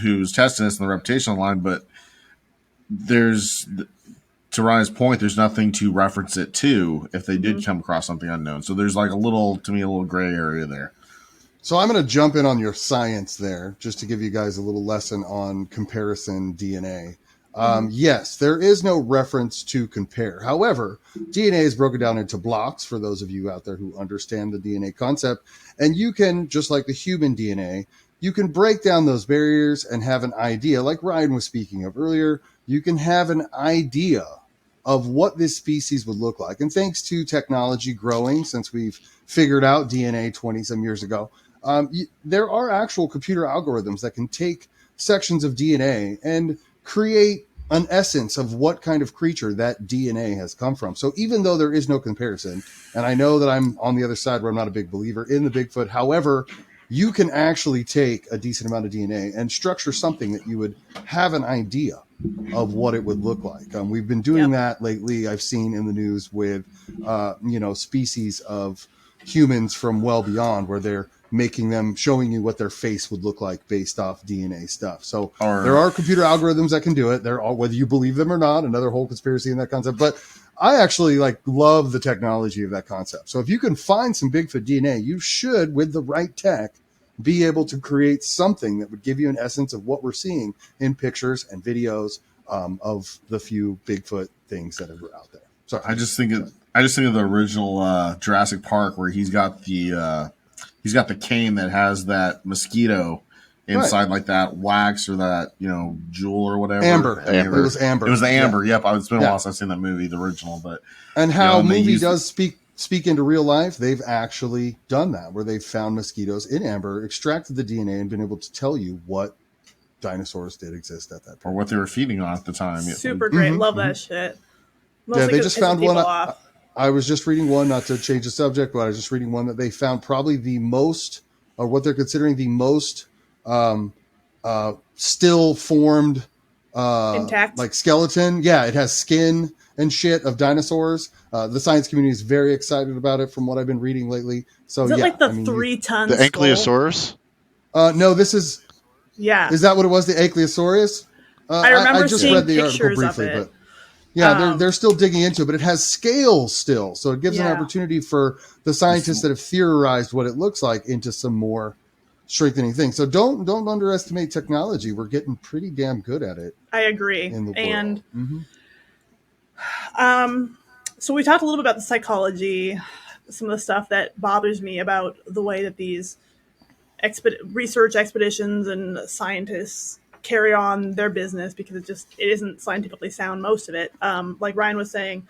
who's testing this in the reputation line. But there's, to Ryan's point, there's nothing to reference it to if they did come across something unknown. So there's like a little gray area there. So I'm going to jump in on your science there, just to give you guys a little lesson on comparison DNA. Yes, there is no reference to compare. However, DNA is broken down into blocks for those of you out there who understand the DNA concept. And you can, just like the human DNA, you can break down those barriers and have an idea, like Ryan was speaking of earlier, you can have an idea of what this species would look like. And thanks to technology growing, since we've figured out DNA 20 some years ago, there are actual computer algorithms that can take sections of DNA and create an essence of what kind of creature that DNA has come from. So even though there is no comparison, and I know that I'm on the other side where I'm not a big believer in the Bigfoot, however, you can actually take a decent amount of DNA and structure something that you would have an idea of what it would look like. We've been doing that lately. I've seen in the news with, species of humans from well beyond, where they're making them, showing you what their face would look like based off DNA stuff. So there are computer algorithms that can do it. They're all, whether you believe them or not, another whole conspiracy in that concept. But I actually love the technology of that concept. So if you can find some Bigfoot DNA, you should, with the right tech, be able to create something that would give you an essence of what we're seeing in pictures and videos of the few Bigfoot things that are out there. Sorry, I just think of the original Jurassic Park, where he's got the cane that has that mosquito inside, like that wax or that jewel or whatever. Amber. It was amber. It was the amber. Yeah. Yep. It's been a while since I've seen that movie, the original. But and how movie does speak into real life, they've actually done that, where they've found mosquitoes in amber, extracted the DNA, and been able to tell you what dinosaurs did exist at that point, or what they were feeding on at the time. Super great. Love that shit. Mostly they just found one. I was just reading one, not to change the subject, but I was just reading one that they found probably the most, or what they're considering the most still formed intact, like skeleton. Yeah, it has skin and shit of dinosaurs. The science community is very excited about it, from what I've been reading lately. So is it like the 3-ton the Ankylosaurus? No, this is. Yeah. Is that what it was? The Ankylosaurus? I remember I just seeing read the article pictures briefly, of it. but yeah, they're still digging into it, but it has scales still. So it gives an opportunity for the scientists that have theorized what it looks like into some more strengthening things. So don't underestimate technology. We're getting pretty damn good at it. I agree. In the and world. So we talked a little bit about the psychology, some of the stuff that bothers me about the way that these research expeditions and scientists carry on their business, because it isn't scientifically sound, most of it. Like Ryan was saying,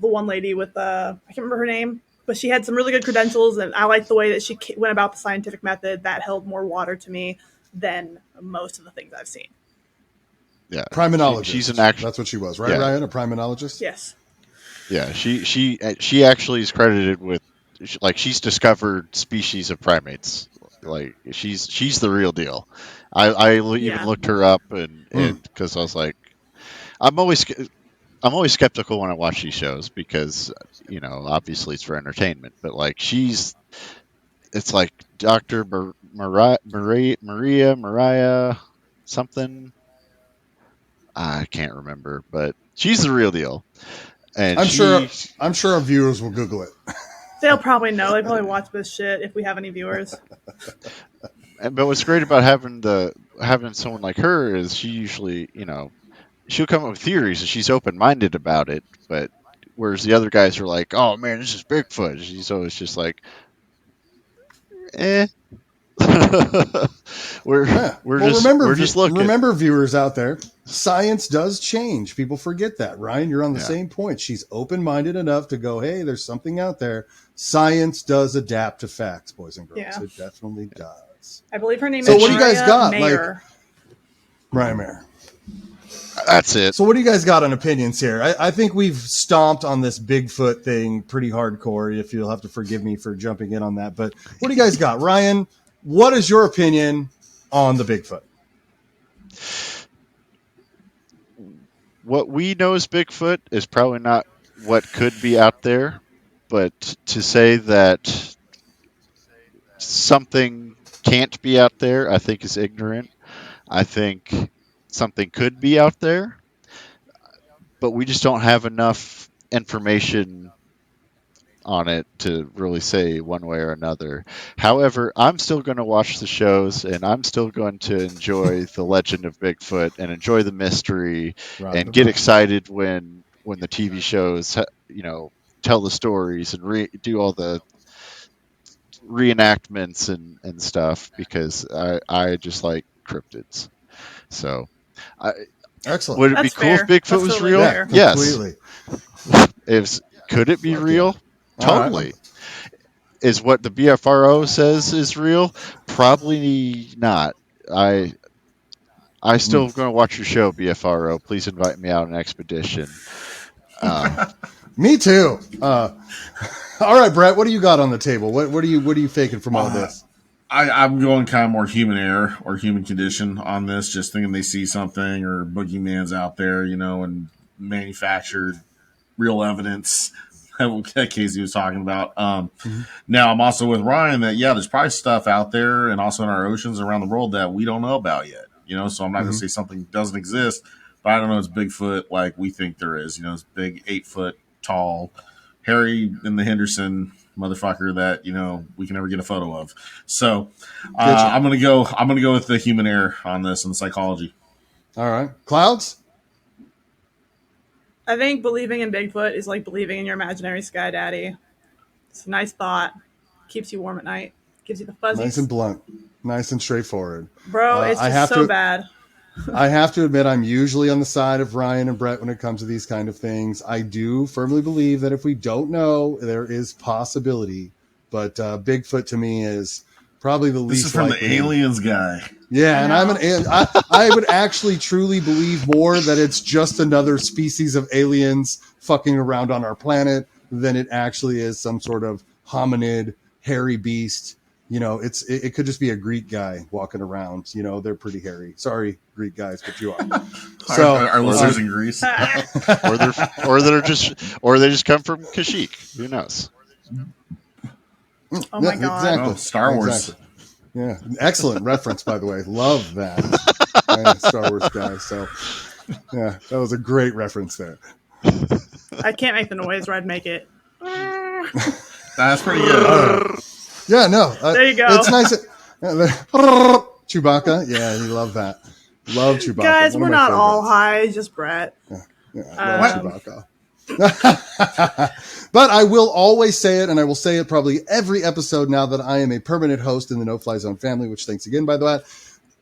the one lady with I can't remember her name, but she had some really good credentials, and I liked the way that she went about the scientific method. That held more water to me than most of the things I've seen. Yeah, primatologist. She's an actual. That's what she was, right, Ryan? A primatologist. Yes. Yeah, she actually is credited with, she's discovered species of primates. Like she's the real deal. I even looked her up and because I was like, I'm always skeptical when I watch these shows, because obviously it's for entertainment, but it's like Dr. Maria something. I can't remember, but she's the real deal. And I'm sure our viewers will Google it. They'll probably know. They probably watch this shit if we have any viewers. But what's great about having someone like her is she usually, she'll come up with theories and she's open-minded about it. But whereas the other guys are like, "Oh man, this is Bigfoot," she's always just like, "Eh." we're just looking. Remember, viewers out there, science does change. People forget that. Ryan, you're on the same point. She's open-minded enough to go, "Hey, there's something out there." Science does adapt to facts, boys and girls. Yeah. It definitely does. I believe her name is what do you guys got? Mayer. Ryan Mayer. That's it. So what do you guys got on opinions here? I think we've stomped on this Bigfoot thing pretty hardcore, if you'll have to forgive me for jumping in on that. But what do you guys got? Ryan, what is your opinion on the Bigfoot? What we know as Bigfoot is probably not what could be out there, but to say that something can't be out there, I think is ignorant. I think something could be out there, but we just don't have enough information on it to really say one way or another. However, I'm still going to watch the shows and I'm still going to enjoy the legend of Bigfoot and enjoy the mystery and get excited when the TV shows, tell the stories and do all the reenactments and stuff because I just like cryptids. So, Excellent. would it be That's cool if fair. Bigfoot That's was totally real? fair. Yes. Completely. Could it be Fuck real? yeah. All right. Totally. Is what the BFRO says is real? Probably not. I still going to watch your show, BFRO. Please invite me out on an expedition. Me too. All right, Brett, what do you got on the table? What are you faking from all this? I'm going kind of more human error or human condition on this, just thinking they see something or boogeyman's out there, and manufactured real evidence that Casey was talking about. Now, I'm also with Ryan that, there's probably stuff out there and also in our oceans around the world that we don't know about yet, so I'm not going to say something doesn't exist, but I don't know it's Bigfoot like we think there is. It's big, 8-foot tall, Harry in the Henderson motherfucker that we can never get a photo of. So I'm gonna go with the human error on this and the psychology. All right, Clouds. I think believing in Bigfoot is like believing in your imaginary sky daddy. It's a nice thought. Keeps you warm at night. Gives you the fuzzies. Nice and blunt. Nice and straightforward. Bro, it's just so bad. I have to admit, I'm usually on the side of Ryan and Brett when it comes to these kind of things. I do firmly believe that if we don't know, there is possibility. But Bigfoot to me is probably the least. This is from likely. The Aliens guy. Yeah, and I'm an alien. I would actually truly believe more that it's just another species of aliens fucking around on our planet than it actually is some sort of hominid, hairy beast. It could just be a Greek guy walking around. They're pretty hairy. Sorry, Greek guys, but you are. So our listeners in Greece, or they just come from Kashyyyk. Who knows? Oh my god! Exactly. Oh, Star Wars. Exactly. Yeah, excellent reference, by the way. Love that. Star Wars guy. So, yeah, that was a great reference there. I can't make the noise where I'd make it. That's pretty good. Yeah, no. There you go. It's nice. Chewbacca. Yeah, you love that. Love Chewbacca. Guys, we're not all high, just Brett. I love Chewbacca. But I will always say it, and I will say it probably every episode now that I am a permanent host in the No Fly Zone family, which thanks again, by the way.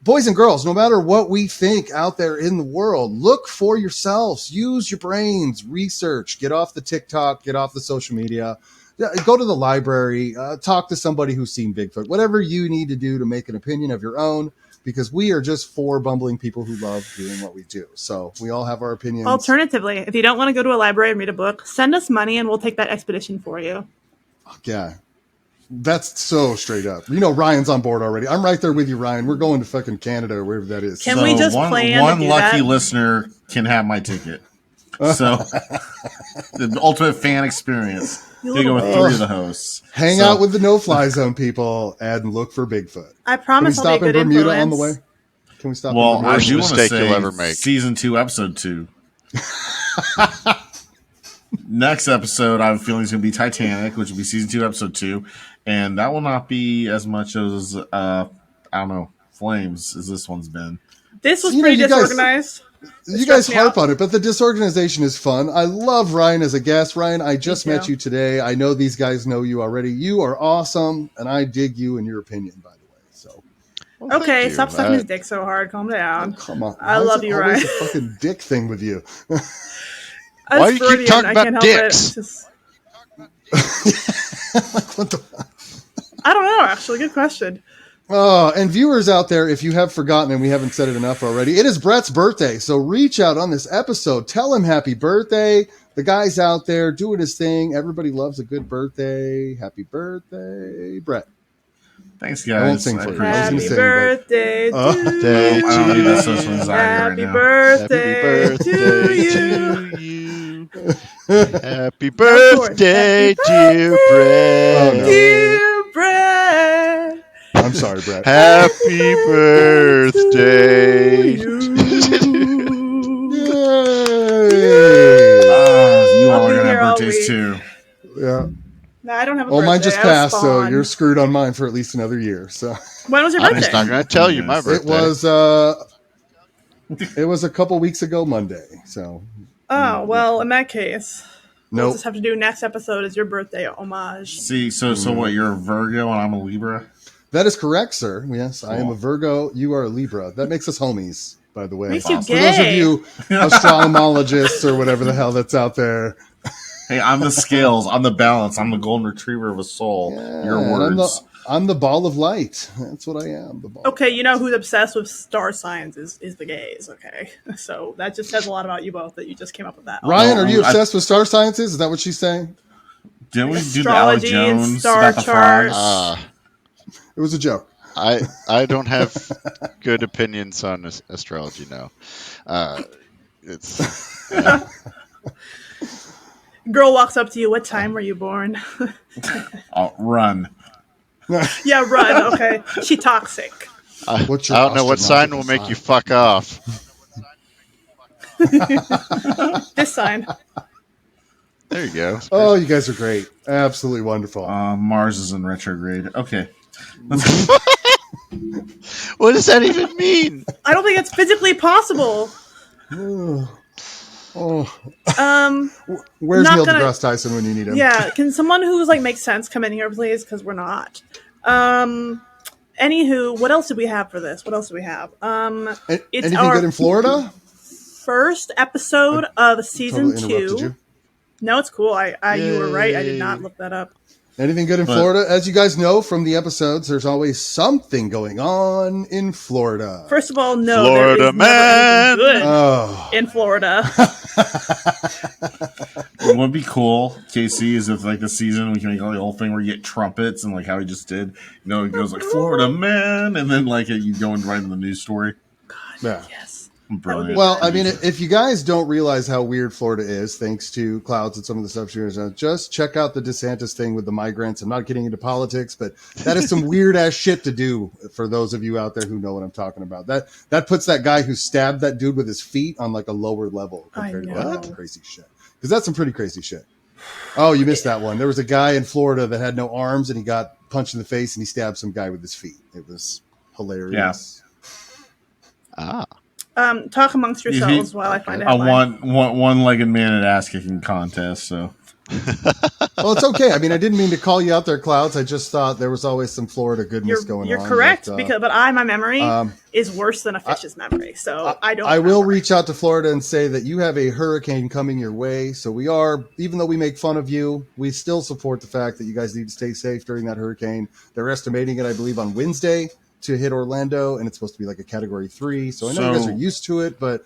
Boys and girls, no matter what we think out there in the world, look for yourselves. Use your brains. Research. Get off the TikTok. Get off the social media. Go to the library. Talk to somebody who's seen Bigfoot. Whatever you need to do to make an opinion of your own, because we are just four bumbling people who love doing what we do. So we all have our opinions. Alternatively, if you don't want to go to a library and read a book, send us money and we'll take that expedition for you. Yeah. That's so straight up. Ryan's on board already. I'm right there with you, Ryan. We're going to fucking Canada or wherever that is. Can we just plan one to do lucky that? listener can have my ticket. So the ultimate fan experience. You go with 3 of the hosts. Hang out with the No Fly Zone people and look for Bigfoot. I promise Can we I'll stop be a in good Bermuda influence. on the way? Can we stop? Well, in I Worst do want to mistake say you'll ever make. season 2, episode 2. Next episode, I have a feeling it's going to be Titanic, which will be season 2, episode 2, and that will not be as much as flames as this one's been. This was pretty disorganized. You guys harp on it, but the disorganization is fun. I love Ryan as a guest. Ryan, I just met you today. I know these guys know you already. You are awesome, and I dig you and your opinion, by the way. So, Okay, stop sucking his dick so hard. Calm down. come on. I love you, Ryan. It's a fucking dick thing with you. Why do you keep talking about dicks? What the? I don't know, actually. Good question. Oh, and viewers out there, if you have forgotten and we haven't said it enough already, it is Brett's birthday. So reach out on this episode. Tell him happy birthday. The guy's out there doing his thing. Everybody loves a good birthday. Happy birthday, Brett. Thanks, I won't guys. sing for you. I was Happy gonna sing, birthday but to Day you. I don't need that to social you. anxiety right Happy now. birthday, Happy birthday to you. to you. Happy Now chorus. birthday, Happy dear birthday, Oh, no. Brett. dear Brett. I'm sorry, Brett. Happy birthday. to you. Yay! You I'll all are be gonna here have all birthdays week. too. Yeah. No, I don't have a Well, birthday. mine just I was passed, so spawned. you're screwed on mine for at least another year. So When was your I'm birthday? just not going to tell you my It birthday. it was a couple weeks ago Monday. So Oh, well, in that case, we'll nope. just have to do next episode as your birthday homage. See, so what? You're a Virgo and I'm a Libra. That is correct, sir. Yes, I am Cool. a Virgo. You are a Libra. That makes us homies, by the way. Makes you Awesome. For those of gay. you astrologologists or whatever the hell that's out there. Hey, I'm the scales. I'm the balance. I'm the golden retriever of a soul. Yeah, Your and words. I'm the ball of light. That's what I am. The ball. Okay, you know who's obsessed with star signs is the gays, okay? So that just says a lot about you both that you just came up with that. Ryan, are you I- obsessed with star sciences? Is that what she's saying? Didn't we do the Alex Astrology and Jones star about the charts. frogs? It was a joke. I don't have good opinions on astrology now. It's Girl walks up to you, what time were you born? Oh, run. Yeah, run, okay. She toxic. I What's your don't know what sign will astrological make you sign? fuck off. This sign. There you go. Oh, you guys are great. Absolutely wonderful. Mars is in retrograde. Okay. What does that even mean? I don't think it's physically possible. Oh, Um, where's Not Neil gonna- deGrasse Tyson when you need him? yeah, can someone who's like makes sense come in here, please? Because we're not. Anywho, what else did we have for this? What else do we have? It's Anything our good in Florida? first episode of season Totally interrupted 2. you. No, it's cool. You were right. I did Yay. not look that up. Anything good in But- Florida? As you guys know from the episodes, there's always something going on in Florida. First of all, no, Florida there is man! never anything good Oh, in Florida. What would be cool, KC, is if like the season we can make like the whole thing where you get trumpets and like how he just did. You know, it goes like Florida man, and then like you go and write in the news story. yeah. Yes. Brilliant. Well, I mean, if you guys don't realize how weird Florida is, thanks to clouds and some of the stuff you're doing, just check out the DeSantis thing with the migrants. I'm not getting into politics, but that is some weird ass shit to do for those of you out there who know what I'm talking about. That puts that guy who stabbed that dude with his feet on like a lower level compared to know. that crazy shit. Because that's some pretty crazy shit. Oh, you missed that one. There was a guy in Florida that had no arms and he got punched in the face and he stabbed some guy with his feet. It was hilarious. Talk amongst yourselves while I find A out. one-legged man at ass kicking contest. So Well, it's okay. I mean, I didn't mean to call you out there, Clouds. I just thought there was always some Florida goodness going on. You're correct, but, but my memory is worse than a fish's memory, so I don't. I will remember. reach out to Florida and say that you have a hurricane coming your way. So we are, even though we make fun of you, we still support the fact that you guys need to stay safe during that hurricane. They're estimating it, I believe, on Wednesday to hit Orlando, and it's supposed to be like a Category 3. So I know you guys are used to it, but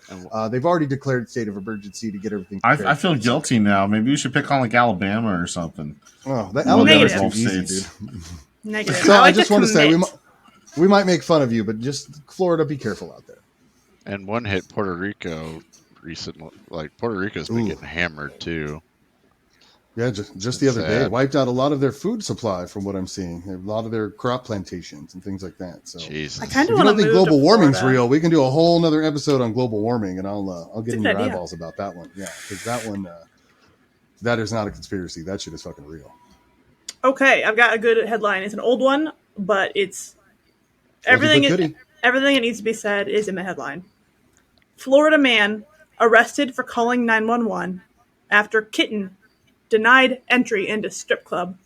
they've already declared state of emergency to get everything prepared. I feel guilty now. Maybe we should pick on like Alabama or something. Oh, that One of the Alabama's other too Gulf easy, states. dude. Negative. So I like just to want to say commit. we might make fun of you, but just Florida, be careful out there. And one hit Puerto Rico recently. Like Puerto Rico's been Ooh. getting hammered too. Yeah, just the other day, Sad. wiped out a lot of their food supply from what I'm seeing. A lot of their crop plantations and things like that. So Jesus. I kind if of you want don't to think move global to warming's Florida. real, we can do a whole nother episode on global warming, and I'll get It's in a your good idea. eyeballs about that one. Yeah, because that one, that is not a conspiracy. That shit is fucking real. Okay, I've got a good headline. It's an old one, but it's everything. Oldie but goodie. Everything that needs to be said is in the headline. Florida man arrested for calling 911 after kitten denied entry into strip club.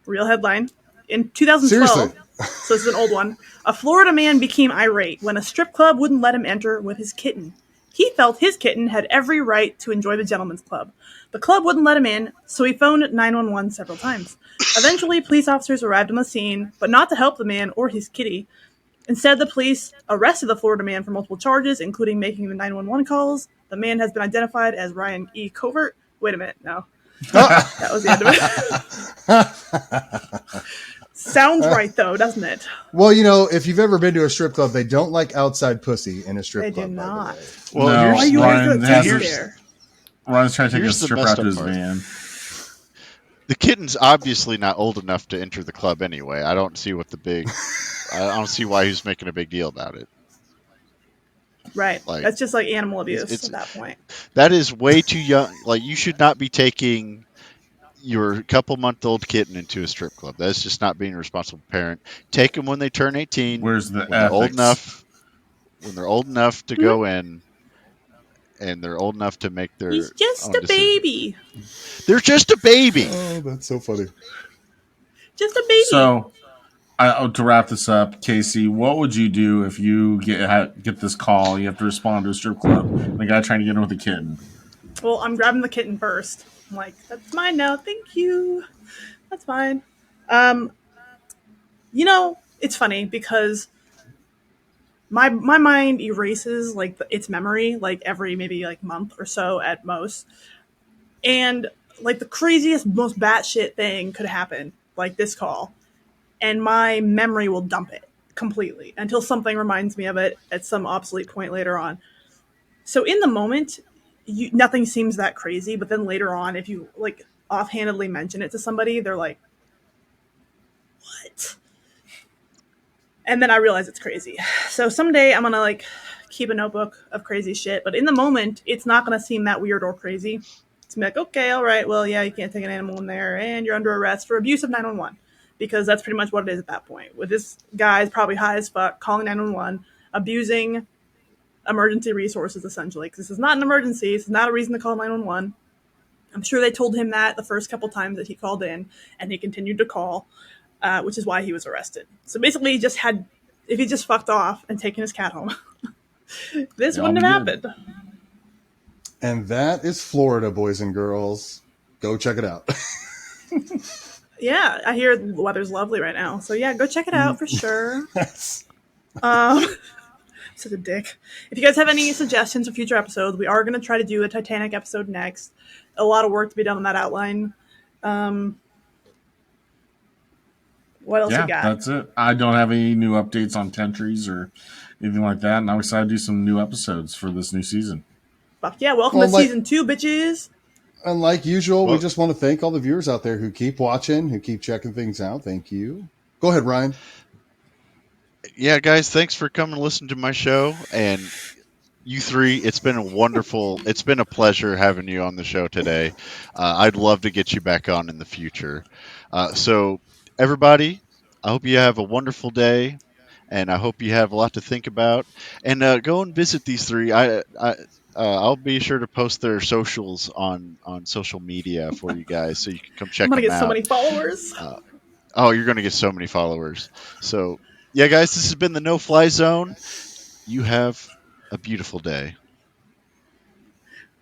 Real headline. In 2012, Seriously? so this is an old one, a Florida man became irate when a strip club wouldn't let him enter with his kitten. He felt his kitten had every right to enjoy the gentleman's club. The club wouldn't let him in, so he phoned 911 several times. Eventually, police officers arrived on the scene, but not to help the man or his kitty. Instead, the police arrested the Florida man for multiple charges, including making the 911 calls. The man has been identified as Ryan E. Covert. Wait a minute, no. That was the end of it. Sounds right though, doesn't it? Well, if you've ever been to a strip club, they don't like outside pussy in a strip They club, do by the not. way. Well, No, Why are you always Ryan gonna has take her. there? Ryan's trying to take a here's the stripper messed out to up his part. van. The kitten's obviously not old enough to enter the club anyway. I don't see what the big. I don't see why he's making a big deal about it. Right. Like That's just like animal abuse it's at that point. that is way too young. Like you should not be taking your couple-month-old kitten into a strip club. That's just not being a responsible parent. Take them when they turn 18. Where's the When they're old ethics? enough. When they're old enough to go in, and they're old enough to make He's their just own a decision. baby. They're just a baby. Oh, that's so funny. Just a baby. So, to wrap this up, Casey, what would you do if you get this call? You have to respond to a strip club. And the guy trying to get in with a kitten. Well, I'm grabbing the kitten first. I'm like, that's mine now. Thank you. That's fine. Um, it's funny because my mind erases like its memory like every maybe like month or so at most, and like the craziest, most batshit thing could happen, like this call, and my memory will dump it completely until something reminds me of it at some obsolete point later on. So in the moment, nothing seems that crazy, but then later on, if you like offhandedly mention it to somebody, they're like, "What?" And then I realize it's crazy. So someday I'm gonna like keep a notebook of crazy shit, but in the moment, it's not gonna seem that weird or crazy. It's gonna be like, okay, all right, well, yeah, you can't take an animal in there, and you're under arrest for abuse of 911, because that's pretty much what it is at that point. With this guy's probably high as fuck, calling 911, abusing emergency resources essentially, because this is not an emergency. This is not a reason to call 911. I'm sure they told him that the first couple times that he called in, and he continued to call, which is why he was arrested. So basically, if he just fucked off and taken his cat home, this Y'all wouldn't be have good. happened. And that is Florida, boys and girls. Go check it out. Yeah, I hear the weather's lovely right now. So yeah, go check it out for sure. Yes. Such a dick. If you guys have any suggestions for future episodes, we are going to try to do a Titanic episode next. A lot of work to be done on that outline. What else you Yeah, got? that's it. I don't have any new updates on Tentries or anything like that, and I'm excited to do some new episodes for this new season. Fuck yeah, welcome Well, to season 2, bitches. And like usual, we Well- just want to thank all the viewers out there who keep watching, who keep checking things out. Thank you. Go ahead, Ryan. Yeah, guys, thanks for coming to listen to my show. And you three, it's been a pleasure having you on the show today. I'd love to get you back on in the future. So, everybody, I hope you have a wonderful day, and I hope you have a lot to think about. And go and visit these three. I'll be sure to post their socials on social media for you guys, so you can come check I'm going to them get so out. many followers. Oh, you're going to get so many followers. So, yeah, guys, this has been the No Fly Zone. You have a beautiful day.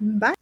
Bye.